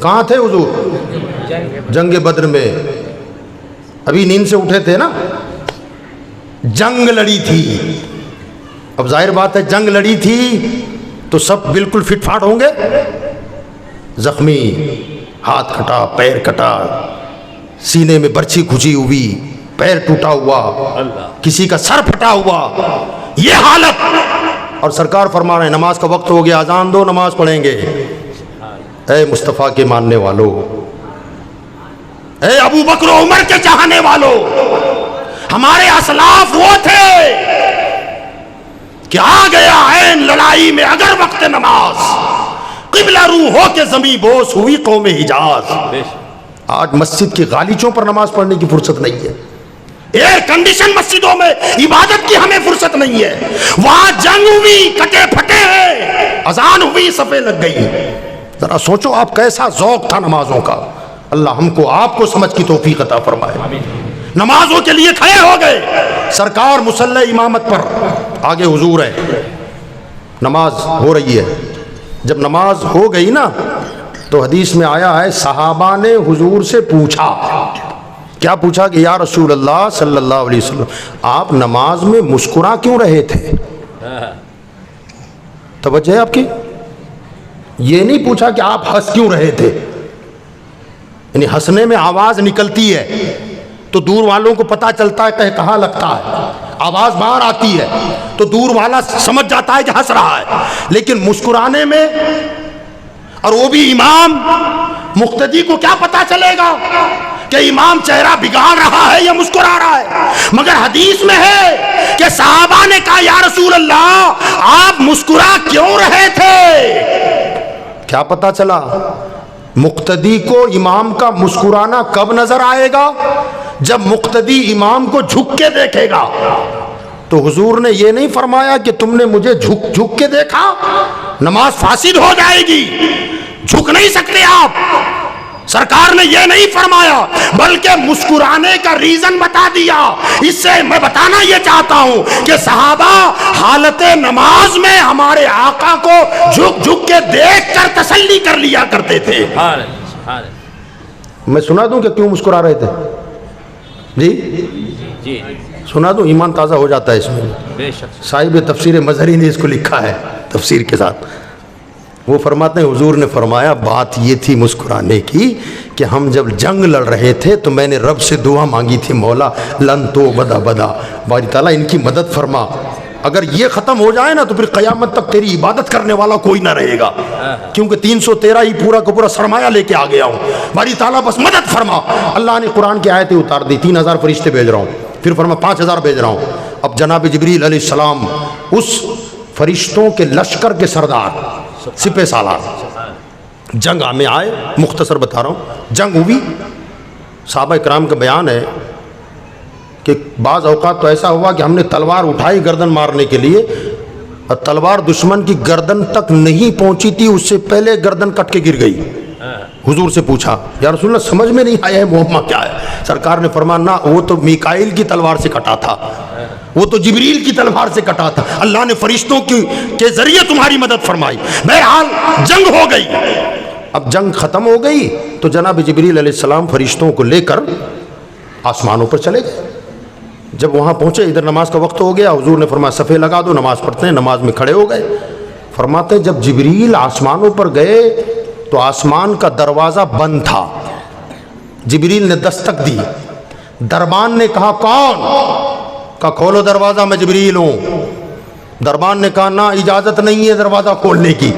کہاں تھے حضور؟ جنگ بدر میں، ابھی نیند سے اٹھے تھے نا، جنگ لڑی تھی۔ اب ظاہر بات ہے جنگ لڑی تھی تو سب بالکل فٹ فاٹ ہوں گے، زخمی، ہاتھ کٹا، پیر کٹا، سینے میں برچھی کھچی ہوئی، پیر ٹوٹا ہوا، کسی کا سر پھٹا ہوا، یہ حالت، اور سرکار فرما رہے ہیں نماز کا وقت ہو گیا، اذان دو، نماز پڑھیں گے۔ اے مصطفیٰ کے ماننے والو، اے ابو بکر و عمر کے چاہنے والو، ہمارے اسلاف وہ تھے کہ آ گیا عین لڑائی میں اگر وقت نماز، قبلہ رو ہو کے زمیں بوس ہوئی قوم حجاز۔ آج مسجد کی غالیچوں پر نماز پڑھنے کی فرصت نہیں ہے، ایئر کنڈیشن مسجدوں میں عبادت کی ہمیں فرصت نہیں ہے، وہاں جنگ ہوئی، کٹے پھٹے ہیں، اذان ہوئی، صفیں لگ گئی۔ ذرا سوچو آپ کیسا ذوق تھا نمازوں کا۔ اللہ ہم کو آپ کو سمجھ کی توفیق عطا فرمائے۔ نمازوں کے لیے کھڑے ہو گئے، سرکار مصلی امامت پر، آگے حضور ہے، نماز ہو رہی ہے۔ جب نماز ہو گئی نا تو حدیث میں آیا ہے صحابہ نے حضور سے پوچھا، کیا پوچھا کہ یا رسول اللہ صلی اللہ علیہ وسلم آپ نماز میں مسکرا کیوں رہے تھے؟ توجہ ہے آپ کی؟ یہ نہیں پوچھا کہ آپ ہنس کیوں رہے تھے، یعنی ہنسنے میں آواز نکلتی ہے تو دور والوں کو پتا چلتا ہے کہ کہاں لگتا ہے، آواز باہر آتی ہے تو دور والا سمجھ جاتا ہے کہ ہنس رہا ہے، لیکن مسکرانے میں، اور وہ بھی امام، مقتدی کو کیا پتا چلے گا کہ امام چہرہ بگاڑ رہا ہے یا مسکرا رہا ہے؟ مگر حدیث میں ہے کہ صحابہ نے کہا یا رسول اللہ آپ مسکرا کیوں رہے تھے؟ کیا پتا چلا؟ مقتدی کو امام کا مسکرانا کب نظر آئے گا؟ جب مقتدی امام کو جھک کے دیکھے گا۔ تو حضور نے یہ نہیں فرمایا کہ تم نے مجھے جھک کے دیکھا، نماز فاسد ہو جائے گی، جھک نہیں سکتے آپ۔ سرکار نے یہ نہیں فرمایا، بلکہ مسکرانے کا ریزن بتا دیا۔ اس سے میں بتانا یہ چاہتا ہوں کہ صحابہ حالت نماز میں ہمارے آقا کو جھک جھک کے دیکھ کر تسلی کر لیا کرتے تھے۔ میں سنا دوں کہ کیوں مسکرا رہے تھے؟ جی سنا دوں، ایمان تازہ ہو جاتا ہے اس میں۔ صاحب تفسیر مظہری نے اس کو لکھا ہے تفسیر کے ساتھ، وہ فرماتے ہیں حضور نے فرمایا بات یہ تھی مسکرانے کی کہ ہم جب جنگ لڑ رہے تھے تو میں نے رب سے دعا مانگی تھی، مولا لن تو بدا بدا، باری تعالیٰ ان کی مدد فرما، اگر یہ ختم ہو جائے نا تو پھر قیامت تک تیری عبادت کرنے والا کوئی نہ رہے گا، کیونکہ 313 ہی پورا کا پورا سرمایہ لے کے آ گیا ہوں، باری تعالیٰ بس مدد فرما۔ اللہ نے قرآن کی آیتیں اتار دی، 3000 فرشتے بھیج رہا ہوں، پھر فرما 5000 بھیج رہا ہوں۔ اب جناب جبریل علیہ السلام اس فرشتوں کے لشکر کے سردار، سپہ سالار، جنگ میں آئے۔ مختصر بتا رہا ہوں، جنگ ہوئی، صحابہ کرام کا بیان ہے کہ بعض اوقات تو ایسا ہوا کہ ہم نے تلوار اٹھائی گردن مارنے کے لیے، اور تلوار دشمن کی گردن تک نہیں پہنچی تھی، اس سے پہلے گردن کٹ کے گر گئی۔ حضور سے پوچھا یا رسول اللہ سمجھ میں نہیں آیا ہے معاملہ کیا ہے؟ سرکار نے فرمایا نہ، وہ تو میکائیل کی تلوار سے کٹا تھا، وہ تو جبریل کی تلوار سے کٹا تھا، اللہ نے فرشتوں کے ذریعے تمہاری مدد فرمائی۔ بہرحال جنگ ہو گئی۔ اب جنگ ختم ہو گئی تو جناب جبریل علیہ السلام فرشتوں کو لے کر آسمانوں پر چلے گئے۔ جب وہاں پہنچے، ادھر نماز کا وقت ہو گیا، حضور نے فرمایا صفے لگا دو، نماز پڑھتے ہیں۔ نماز میں کھڑے ہو گئے۔ فرماتے ہیں جب جبریل آسمانوں پر گئے تو آسمان کا دروازہ بند تھا۔ جبریل نے دستک دی، دربان نے کہا کون؟ کہا کھولو دروازہ، میں جبریل ہوں۔ دربان نے کہا نہ اجازت نہیں ہے دروازہ کھولنے کی.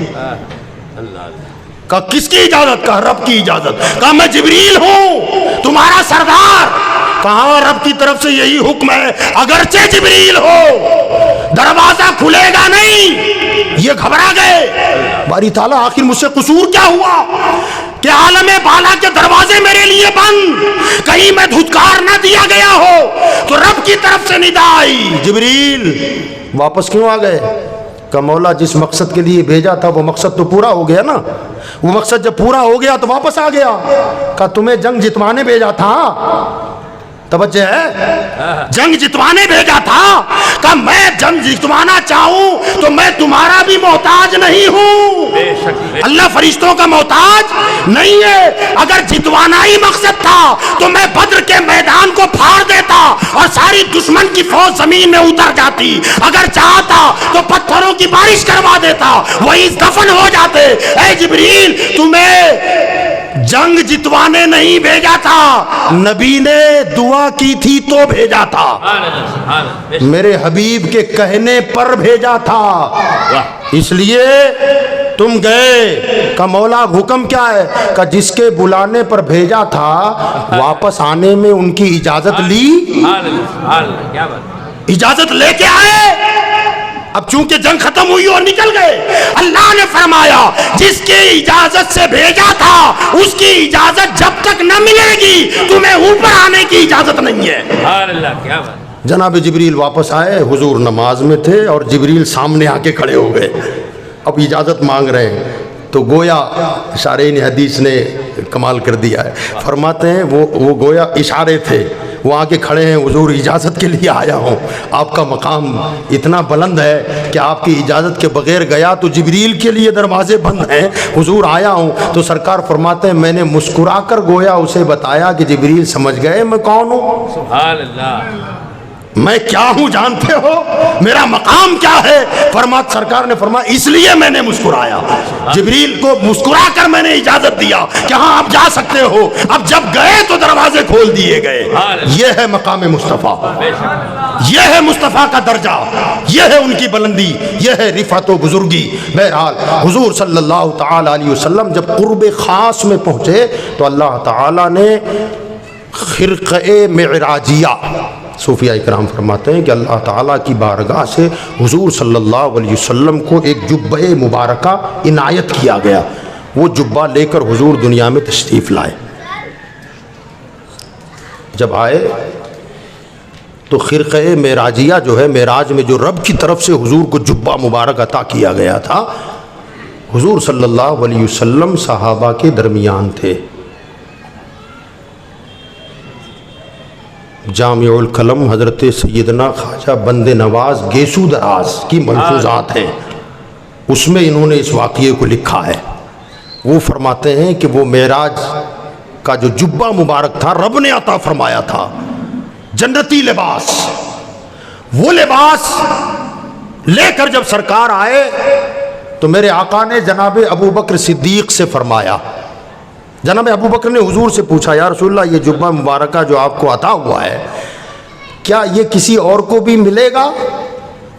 کہا کس کی اجازت؟ کہا رب کی اجازت. کہا میں جبریل ہوں تمہارا سردار. کہا رب کی طرف سے یہی حکم ہے اگرچہ جبریل ہو دروازہ کھلے گا نہیں. یہ گھبرا گئے. باری تعالیٰ آخر مجھ سے قصور کیا ہوا کہ عالم بالا کے دروازے میرے لیے بند, کہیں میں دھتکار نہ دیا گیا ہو. تو رب کی طرف سے ندا آئی جبریل واپس کیوں آ گئے؟ کہ مولا جس مقصد کے لیے بھیجا تھا وہ مقصد تو پورا ہو گیا نا. وہ مقصد جب پورا ہو گیا تو واپس آ گیا. کہ تمہیں جنگ جتوانے بھیجا تھا. توجہ ہے, جنگ جتوانے بھیجا تھا. کہ میں جنگ جتوانا چاہوں تو میں تمہارا بھی محتاج نہیں ہوں. اللہ فرشتوں کا محتاج نہیں ہے. اگر جتوانا ہی مقصد تھا تو میں بدر کے میدان کو پھاڑ دیتا اور ساری دشمن کی فوج زمین میں اتر جاتی. اگر چاہتا تو پتھروں کی بارش کروا دیتا, وہی دفن ہو جاتے. اے جبریل تمہیں جنگ جتوانے نہیں بھیجا تھا, نبی نے دعا کی تھی تو بھیجا تھا. میرے حبیب کے کہنے پر بھیجا تھا. اس لیے تم گئے. کہ مولا حکم کیا ہے؟ کہ جس کے بلانے پر بھیجا تھا واپس آنے میں ان کی اجازت لی. اجازت لے کے آئے. اب چونکہ جنگ ختم ہوئی اور نکل گئے, اللہ نے فرمایا جس کی اجازت سے بھیجا تھا اس کی اجازت جب تک نہ ملے گی تمہیں اوپر آنے کی اجازت نہیں ہے. جناب جبریل واپس آئے. حضور نماز میں تھے اور جبریل سامنے آ کے کھڑے ہو گئے. اب اجازت مانگ رہے ہیں تو گویا شارحین حدیث نے کمال کر دیا ہے. فرماتے ہیں وہ گویا اشارے تھے. وہ آ کے کھڑے ہیں, حضور اجازت کے لیے آیا ہوں. آپ کا مقام اتنا بلند ہے کہ آپ کی اجازت کے بغیر گیا تو جبریل کے لیے دروازے بند ہیں. حضور آیا ہوں. تو سرکار فرماتے ہیں میں نے مسکرا کر گویا اسے بتایا کہ جبریل سمجھ گئے میں کون ہوں. سبحان اللہ. میں کیا ہوں جانتے ہو, میرا مقام کیا ہے؟ سرکار نے فرمایا اس لیے میں نے مسکرایا. جبریل کو مسکرا کر میں نے اجازت دیا کہ ہاں آپ جا سکتے ہو. اب جب گئے تو دروازے کھول دیے گئے. یہ ہے مقام مصطفیٰ, یہ ہے مصطفیٰ کا درجہ, یہ ہے ان کی بلندی, یہ ہے رفعت و بزرگی. بہرحال حضور صلی اللہ تعالی علیہ وسلم جب قرب خاص میں پہنچے تو اللہ تعالی نے خرقہ معراجیہ, صوفیہ اکرام فرماتے ہیں کہ اللہ تعالیٰ کی بارگاہ سے حضور صلی اللہ علیہ وسلم کو ایک جبہ مبارکہ عنایت کیا گیا. وہ جبہ لے کر حضور دنیا میں تشریف لائے. جب آئے تو خرقہ معراجیہ جو ہے, معراج میں جو رب کی طرف سے حضور کو جبہ مبارک عطا کیا گیا تھا, حضور صلی اللہ علیہ وسلم صحابہ کے درمیان تھے. جامع الکلم حضرت سیدنا خواجہ بند نواز گیسو دراز کی ملفوظات ہیں, اس میں انہوں نے اس واقعے کو لکھا ہے. وہ فرماتے ہیں کہ وہ معراج کا جو جبہ مبارک تھا رب نے عطا فرمایا تھا, جنتی لباس. وہ لباس لے کر جب سرکار آئے تو میرے آقا نے جناب ابو بکر صدیق سے فرمایا. جناب ابو بکر نے حضور سے پوچھا یا رسول اللہ یہ جبہ مبارکہ جو آپ کو عطا ہوا ہے کیا یہ کسی اور کو بھی ملے گا؟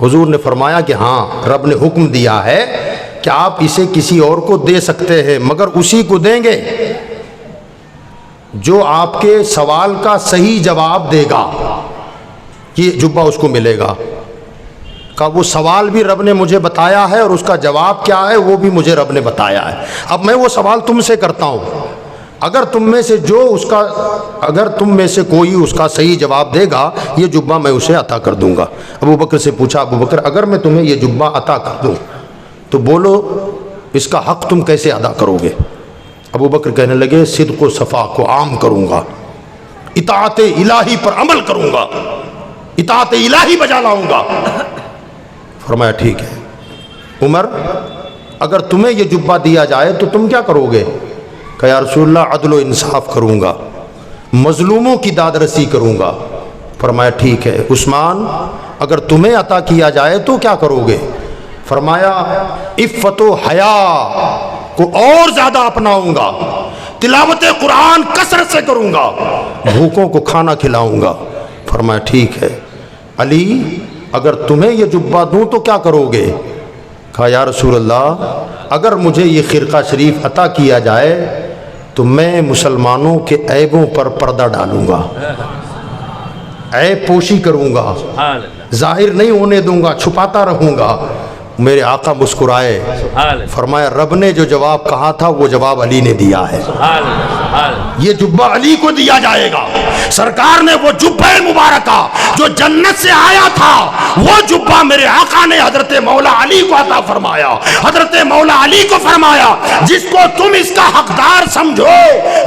حضور نے فرمایا کہ ہاں, رب نے حکم دیا ہے کہ آپ اسے کسی اور کو دے سکتے ہیں مگر اسی کو دیں گے جو آپ کے سوال کا صحیح جواب دے گا, یہ جبہ اس کو ملے گا. کہ وہ سوال بھی رب نے مجھے بتایا ہے اور اس کا جواب کیا ہے وہ بھی مجھے رب نے بتایا ہے. اب میں وہ سوال تم سے کرتا ہوں, اگر تم میں سے کوئی اس کا صحیح جواب دے گا یہ جبہ میں اسے عطا کر دوں گا. ابو بکر سے پوچھا, ابو بکر اگر میں تمہیں یہ جبہ عطا کر دوں تو بولو اس کا حق تم کیسے ادا کرو گے؟ ابو بکر کہنے لگے صدق و صفا کو عام کروں گا, اطاعت الہی پر عمل کروں گا, اطاعت الہی بجا لاؤں گا. فرمایا ٹھیک ہے. عمر اگر تمہیں یہ جبہ دیا جائے تو تم کیا کرو گے؟ کہ یا رسول اللہ عدل و انصاف کروں گا, مظلوموں کی داد رسی کروں گا. فرمایا ٹھیک ہے. عثمان اگر تمہیں عطا کیا جائے تو کیا کرو گے؟ فرمایا عفت و حیا کو اور زیادہ اپناؤں گا, تلاوت قرآن کثرت سے کروں گا, بھوکوں کو کھانا کھلاؤں گا. فرمایا ٹھیک ہے. علی اگر تمہیں یہ جبہ دوں تو کیا کرو گے؟ کہا یا رسول اللہ اگر مجھے یہ خرقہ شریف عطا کیا جائے تو میں مسلمانوں کے عیبوں پر پردہ ڈالوں گا، عیب پوشی کروں گا، سبحان اللہ ظاہر نہیں ہونے دوں گا، چھپاتا رہوں گا۔ میرے آقا مسکرائے، سبحان اللہ فرمایا رب نے جو جواب کہا تھا وہ جواب علی نے دیا ہے، سبحان اللہ سبحان اللہ یہ جبہ علی کو دیا جائے گا۔ سرکار نے وہ جبہ مبارکہ جو جنت سے آیا تھا وہ جبہ میرے آقا نے حضرت مولا علی کو عطا فرمایا۔ حضرت مولا علی کو فرمایا جس کو تم اس کا حقدار سمجھو،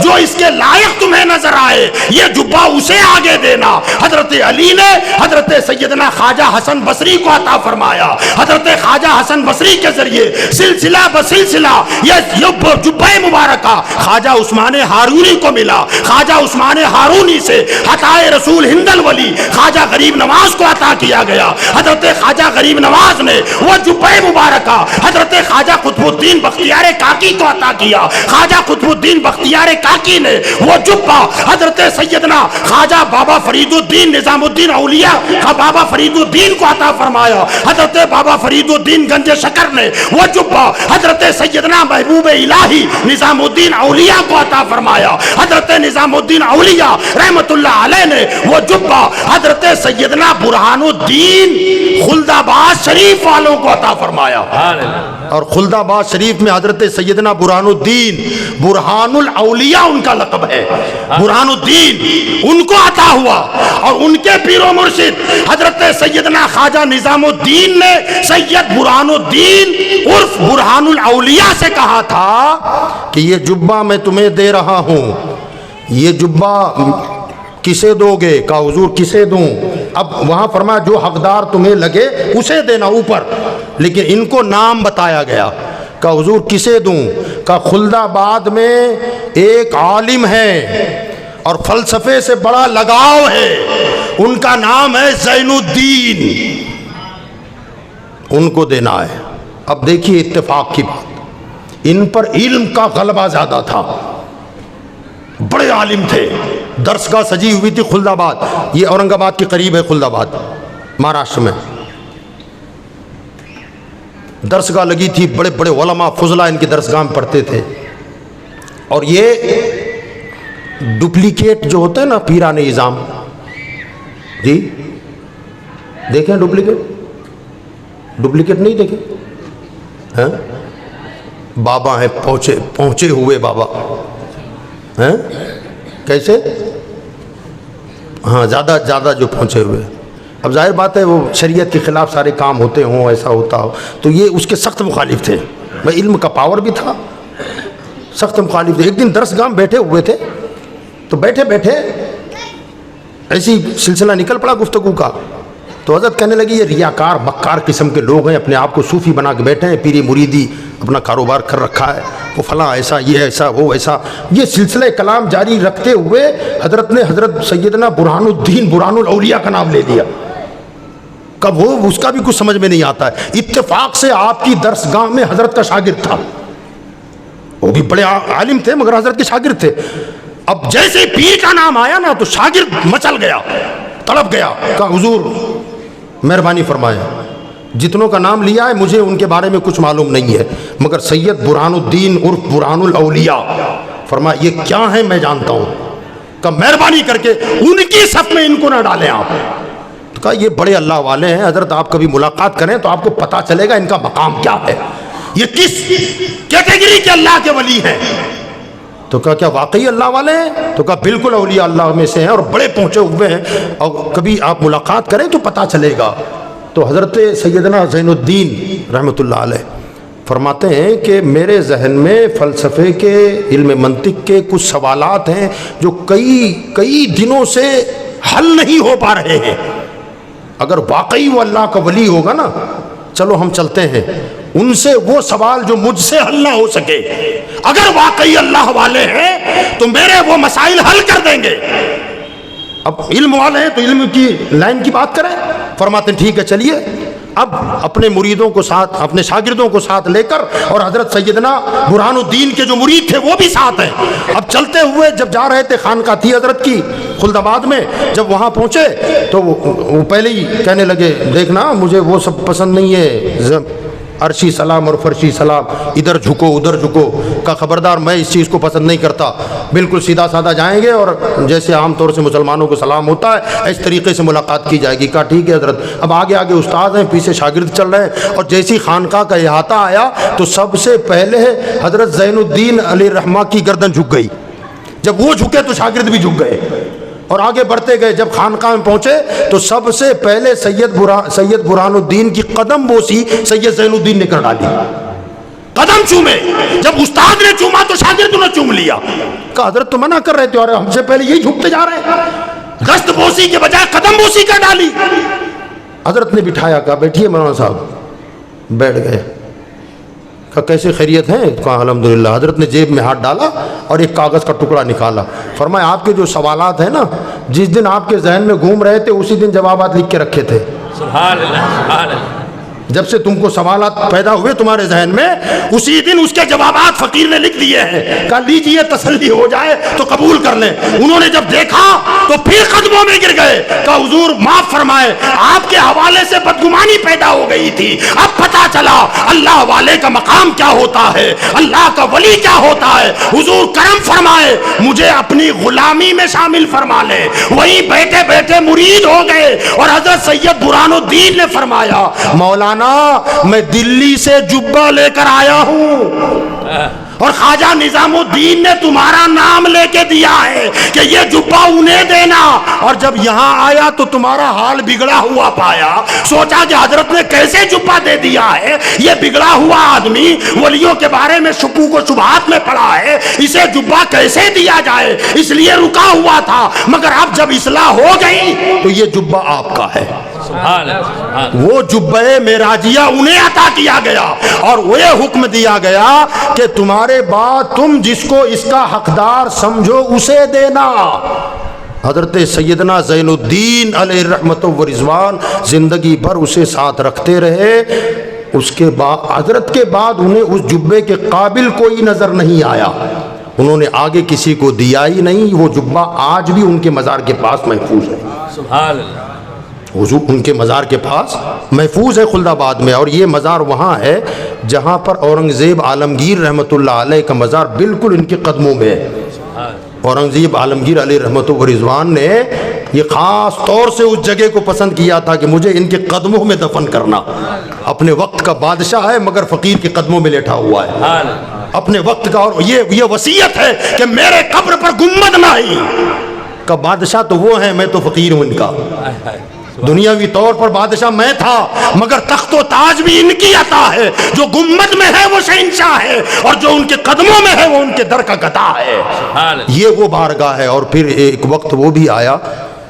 جو اس کے لائق تمہیں نظر آئے، یہ جبہ اسے آگے دینا۔ حضرت علی نے حضرت سیدنا خواجہ حسن بصری کو عطا فرمایا۔ حضرت خواجہ حسن بصری کے ذریعے سلسلہ بسلسلہ یہ جبہ مبارکہ خواجہ عثمان ہارونی کو ملا۔ خواجہ عثمان ہارونی سے عطائے رسول ہند الولی خواجہ غریب نواز کو عطا کیا گیا۔ حضرت خواجہ غریب نواز نے وہ جبہ مبارکہ حضرت خواجہ قطب الدین بختیار کاکی کو عطا کیا۔ خواجہ قطب الدین بختیار کاکی نے وہ جبہ حضرت سیدنا خواجہ بابا فرید الدین نظام الدین اولیاء کا بابا فرید الدین کو عطا فرمایا۔ حضرت بابا فرید الدین گنج شکر نے وہ جبہ حضرت سیدنا محبوب الہی نظام الدین اولیاء کو عطا فرمایا۔ حضرت نظام الدین اولیاء رحمت اللہ علیہ نے وہ جبہ حضرت سیدنا برہان الدین خلد آباد شریف والوں کو عطا فرمایا۔ سبحان اللہ اور خلد آباد شریف میں حضرت سیدنا برہان الدین، برہان الاولیاء ان کا لقب ہے، برہان الدین ان کو عطا ہوا۔ اور ان کے پیر و مرشد حضرت سیدنا خواجہ نظام الدین نے سید برہان الدین عرف برہان الاولیاء سے کہا تھا کہ یہ جبہ میں تمہیں دے رہا ہوں، یہ جبہ کسے دو گے؟ کہا حضور کسے دوں؟ اب وہاں فرمایا جو حقدار تمہیں لگے اسے دینا اوپر، لیکن ان کو نام بتایا گیا۔ کہا حضور کسے دوں؟ کہا خلد آباد میں ایک عالم ہے اور فلسفے سے بڑا لگاؤ ہے، ان کا نام ہے زین الدین، ان کو دینا ہے۔ اب دیکھیے اتفاق کی بات، ان پر علم کا غلبہ زیادہ تھا، بڑے عالم تھے، درسگاہ سجی ہوئی تھی خلد آباد، یہ اورنگ آباد کے قریب ہے خلد آباد مہاراشٹر میں، درسگاہ لگی تھی، بڑے بڑے علماء فضلاء ان کی درسگاہ میں پڑھتے تھے۔ اور یہ ڈپلیکیٹ جو ہوتا ہے نا پیران اعظام، جی دیکھیں ڈپلیکیٹ نہیں دیکھیں؟ ہاں بابا ہیں پہنچے ہوئے بابا ہیں، کیسے؟ ہاں زیادہ جو پہنچے ہوئے۔ اب ظاہر بات ہے وہ شریعت کے خلاف سارے کام ہوتے ہوں، ایسا ہوتا ہو، تو یہ اس کے سخت مخالف تھے۔ میں علم کا پاور بھی تھا، سخت مخالف تھے۔ ایک دن درسگاہ میں بیٹھے ہوئے تھے، تو بیٹھے بیٹھے ایسی سلسلہ نکل پڑا گفتگو کا، تو حضرت کہنے لگی یہ ریاکار مکار قسم کے لوگ ہیں، اپنے آپ کو صوفی بنا کے بیٹھے ہیں، پیری مریدی اپنا کاروبار کر رکھا ہے، وہ فلاں ایسا، یہ ایسا، وہ ایسا۔ یہ سلسلہ کلام جاری رکھتے ہوئے حضرت نے حضرت سیدنا برہان الدین برہان الاولیاء کا نام لے لیا۔ کب وہ اس کا بھی کچھ سمجھ میں نہیں آتا ہے، اتفاق سے آپ کی درسگاہ میں حضرت کا شاگرد تھا، وہ بھی بڑے عالم تھے مگر حضرت کے شاگرد تھے۔ اب جیسے پیر کا نام آیا نا تو شاگرد مچل گیا، تڑپ گیا، کہا حضور مہربانی فرمائے، جتنوں کا نام لیا ہے مجھے ان کے بارے میں کچھ معلوم نہیں ہے، مگر سید برہان الدین عرف برہان الاولیاء، فرمایا یہ کیا ہے میں جانتا ہوں۔ کہا مہربانی کر کے ان کی صف میں ان کو نہ ڈالیں آپ۔ تو کہا یہ بڑے اللہ والے ہیں حضرت، آپ کبھی ملاقات کریں تو آپ کو پتہ چلے گا ان کا مقام کیا ہے، یہ کس کیٹیگری کے اللہ کے ولی ہیں۔ تو کہا کیا واقعی اللہ والے ہیں؟ تو کہا بالکل اولیاء اللہ میں سے ہیں اور بڑے پہنچے ہوئے ہیں، اور کبھی آپ ملاقات کریں تو پتہ چلے گا۔ تو حضرت سیدنا زین الدین رحمۃ اللہ علیہ فرماتے ہیں کہ میرے ذہن میں فلسفے کے، علم منطق کے کچھ سوالات ہیں جو کئی دنوں سے حل نہیں ہو پا رہے ہیں۔ اگر واقعی وہ اللہ کا ولی ہوگا نا، چلو ہم چلتے ہیں ان سے وہ سوال جو مجھ سے حل نہ ہو سکے، اگر واقعی اللہ والے ہیں تو میرے وہ مسائل حل کر دیں گے۔ اب علم والے ہیں تو علم کی لائن کی بات کریں۔ فرماتے ہیں ٹھیک ہے چلیے، اب اپنے مریدوں کو ساتھ، اپنے شاگردوں کو ساتھ لے کر، اور حضرت سیدنا برہان الدین کے جو مرید تھے وہ بھی ساتھ ہیں. اب چلتے ہوئے جب جا رہے تھے، خانقاہ تھی حضرت کی خلد آباد میں، جب وہاں پہنچے تو وہ پہلے ہی کہنے لگے دیکھنا مجھے وہ سب پسند نہیں ہے، عرشی سلام اور فرشی سلام، ادھر جھکو ادھر جھکو کا، خبردار میں اس چیز کو پسند نہیں کرتا. بالکل سیدھا سادہ جائیں گے اور جیسے عام طور سے مسلمانوں کو سلام ہوتا ہے اس طریقے سے ملاقات کی جائے گی. کہا ٹھیک ہے حضرت. اب آگے آگے استاد ہیں، پیچھے شاگرد چل رہے ہیں، اور جیسی خانقاہ کا احاطہ آیا تو سب سے پہلے حضرت زین الدین علیہ الرحمہ کی گردن جھک گئی. جب وہ جھکے تو شاگرد بھی جھک گئے اور آگے بڑھتے گئے. جب خانقاہ میں پہنچے تو سب سے پہلے سید برہان الدین کی قدم بوسی سید زین الدین نے کر ڈالی، قدم چومے. جب استاد نے چوما تو شاگرد نے چوم لیا. کہا حضرت تو منع کر رہے تھے اور ہم سے پہلے یہی جھکتے جا رہے ہیں. دست بوسی کے بجائے قدم بوسی کر ڈالی. حضرت نے بٹھایا، کہا بیٹھیے مولانا صاحب. بیٹھ گئے. کہا کیسے خیریت ہیں؟ کہا الحمدللہ. حضرت نے جیب میں ہاتھ ڈالا اور ایک کاغذ کا ٹکڑا نکالا. فرمایا آپ کے جو سوالات ہیں نا، جس دن آپ کے ذہن میں گھوم رہے تھے اسی دن جوابات لکھ کے رکھے تھے. سبحان اللہ سبحان اللہ. جب سے تم کو سوالات پیدا ہوئے تمہارے ذہن میں، اسی دن اس کے جوابات فقیر نے لکھ دیے ہیں. کہا لیجئے تسلی ہو جائے تو قبول کر لیں. انہوں نے جب دیکھا تو پھر قدموں میں گر گئے. کہا حضور معاف فرمائے، آپ کے حوالے سے بدگمانی پیدا ہو گئی تھی، اب پتا چلا اللہ والے کا مقام کیا ہوتا ہے، اللہ کا ولی کیا ہوتا ہے. حضور کرم فرمائے مجھے اپنی غلامی میں شامل فرما لے. وہیں بیٹھے بیٹھے مرید ہو گئے. اور حضرت سید برہان الدین نے فرمایا مولانا میں دلی سے جبہ لے کر آیا ہوں اور خواجہ نظام الدین نے تمہارا نام لے کے دیا ہے کہ یہ جبہ انہیں دینا. اور جب یہاں آیا تو تمہارا حال بگڑا ہوا پایا. سوچا کہ حضرت نے کیسے جبہ دے دیا ہے، یہ بگڑا ہوا آدمی ولیوں کے بارے میں شکوک و شبہات میں پڑا ہے، اسے جبہ کیسے دیا جائے، اس لیے رکا ہوا تھا. مگر اب جب اصلاح ہو گئی تو یہ جبہ آپ کا ہے. سبحان اللہ سبحان اللہ. وہ جبہ معراجیہ انہیں عطا کیا گیا اور وہ حکم دیا گیا کہ تمہارے بعد تم جس کو اس کا حقدار سمجھو اسے دینا. حضرت سیدنا زین الدین علیہ رحمت و رضوان زندگی بھر اسے ساتھ رکھتے رہے. اس کے بعد حضرت کے بعد انہیں اس جبے کے قابل کوئی نظر نہیں آیا. انہوں نے آگے کسی کو دیا ہی نہیں. وہ جبہ آج بھی ان کے مزار کے پاس محفوظ ہے. سبحان اللہ. حضور ان کے مزار کے پاس محفوظ ہے خلد آباد میں. اور یہ مزار وہاں ہے جہاں پر اورنگزیب عالمگیر رحمۃ اللہ علیہ کا مزار بالکل ان کے قدموں میں ہے. اورنگزیب عالمگیر علیہ رحمۃ و رضوان نے یہ خاص طور سے اس جگہ کو پسند کیا تھا کہ مجھے ان کے قدموں میں دفن کرنا. اپنے وقت کا بادشاہ ہے مگر فقیر کے قدموں میں لیٹا ہوا ہے اپنے وقت کا. اور یہ وصیت ہے کہ میرے قبر پر گنبد نہیں. کا بادشاہ تو وہ ہیں، میں تو فقیر ہوں ان کا. دنیاوی طور پر بادشاہ میں تھا مگر تخت و تاج بھی ان کی عطا ہے. جو گنبد میں ہے وہ شہنشاہ ہے اور جو ان کے قدموں میں ہے وہ ان کے در کا گدا ہے. یہ وہ بارگاہ ہے. اور پھر ایک وقت وہ بھی آیا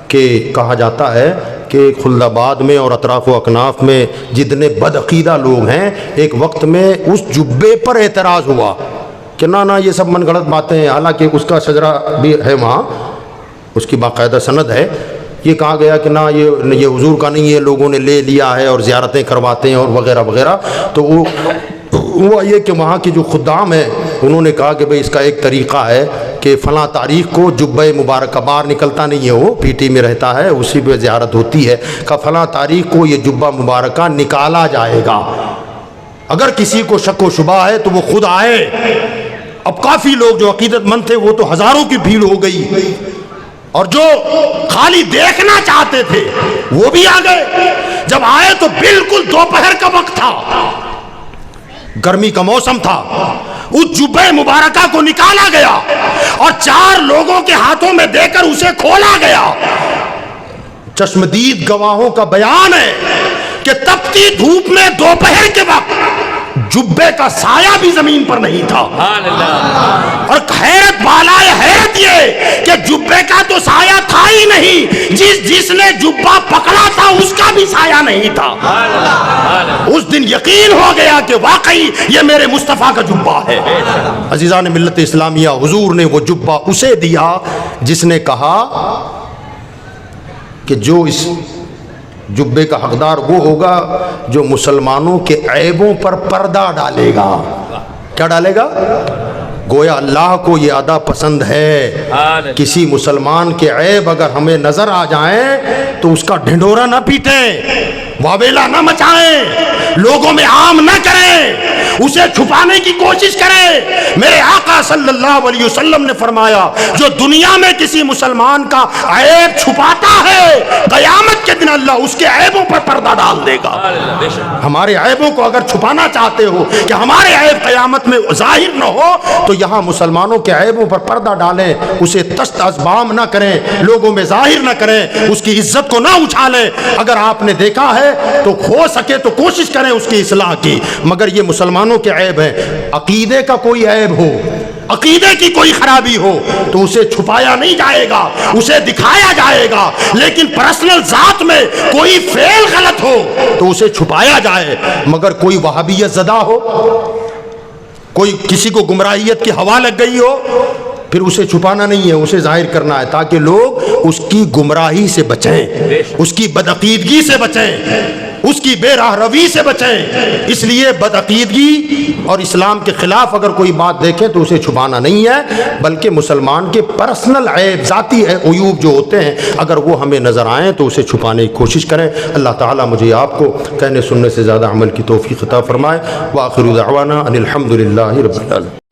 کہ کہا جاتا ہے کہ خلد آباد میں اور اطراف و اکناف میں جتنے بدعقیدہ لوگ ہیں، ایک وقت میں اس جبے پر اعتراض ہوا کہ نہ یہ سب من گھڑت باتیں ہیں. حالانکہ اس کا شجرہ بھی ہے وہاں، اس کی باقاعدہ سند ہے. یہ کہا گیا کہ نہ یہ حضور کا نہیں ہے، لوگوں نے لے لیا ہے اور زیارتیں کرواتے ہیں اور وغیرہ وغیرہ. تو وہ ہوا یہ کہ وہاں کی جو خدام ہیں انہوں نے کہا کہ بھئی اس کا ایک طریقہ ہے کہ فلاں تاریخ کو جبہ مبارکہ باہر نکلتا نہیں ہے، وہ پی ٹی میں رہتا ہے، اسی پہ زیارت ہوتی ہے. کہ فلاں تاریخ کو یہ جبہ مبارکہ نکالا جائے گا. اگر کسی کو شک و شبہ ہے تو وہ خود آئے. اب کافی لوگ جو عقیدت مند تھے وہ تو ہزاروں کی بھیڑ ہو گئی، اور جو خالی دیکھنا چاہتے تھے وہ بھی آ گئے. جب آئے تو بالکل دوپہر کا وقت تھا، گرمی کا موسم تھا. اس جبہ مبارکہ کو نکالا گیا اور 4 لوگوں کے ہاتھوں میں دے کر اسے کھولا گیا. چشمدید گواہوں کا بیان ہے کہ تپتی دھوپ میں دوپہر کے وقت جبے کا سایہ بھی زمین پر نہیں تھا. اور حیرت بالائے حیرت یہ کہ جبے کا تو سایہ تھا ہی نہیں، جس نے جبہ پکڑا تھا اس کا بھی سایہ نہیں تھا. اس دن یقین ہو گیا کہ واقعی یہ میرے مصطفیٰ کا جبہ ہے. عزیزان ملت اسلامیہ، حضور نے وہ جبہ اسے دیا جس نے کہا کہ جو اس جبے کا حقدار وہ ہوگا جو مسلمانوں کے عیبوں پر پردہ ڈالے گا. کیا ڈالے گا؟ گویا اللہ کو یہ ادا پسند ہے. کسی مسلمان کے عیب اگر ہمیں نظر آ جائیں تو اس کا ڈھنڈورا نہ پیٹیں، واویلا نہ مچائیں، لوگوں میں عام نہ کریں، اسے چھپانے کی کوشش کریں. میرے آقا صلی اللہ علیہ وسلم نے فرمایا جو دنیا میں کسی مسلمان کا عیب چھپاتا ہے قیامت کے دن اللہ اس کے عیبوں پر پردہ ڈال دے گا. ہمارے عیبوں کو اگر چھپانا چاہتے ہو کہ ہمارے عیب قیامت میں ظاہر نہ ہو تو یہاں مسلمانوں کے عیبوں پر پردہ ڈالیں، اسے تست ازبام نہ کریں، لوگوں میں ظاہر نہ کریں، اس کی عزت کو نہ اچھالیں. اگر آپ نے دیکھا ہے تو ہو سکے تو کوشش کریں اس کی اصلاح کی. مگر یہ مسلمانوں کے عیب ہیں. عقیدے کا کوئی عیب ہو، عقیدے کی کوئی خرابی ہو تو اسے چھپایا نہیں جائے گا، اسے دکھایا جائے گا. لیکن پرسنل ذات میں کوئی فعل غلط ہو تو اسے چھپایا جائے. مگر کوئی وہابیت زدہ ہو، کوئی کسی کو گمراہیت کی ہوا لگ گئی ہو، پھر اسے چھپانا نہیں ہے، اسے ظاہر کرنا ہے تاکہ لوگ اس کی گمراہی سے بچیں، اس کی بدعقیدگی سے بچیں، اس کی بے راہ روی سے بچیں. اس لیے بدعقیدگی اور اسلام کے خلاف اگر کوئی بات دیکھیں تو اسے چھپانا نہیں ہے، بلکہ مسلمان کے پرسنل عیب، ذاتی عیوب جو ہوتے ہیں اگر وہ ہمیں نظر آئیں تو اسے چھپانے کی کوشش کریں. اللہ تعالیٰ مجھے آپ کو کہنے سننے سے زیادہ عمل کی توفیق عطا فرمائے. وآخر دعوانا ان الحمد للہ رب العالمین.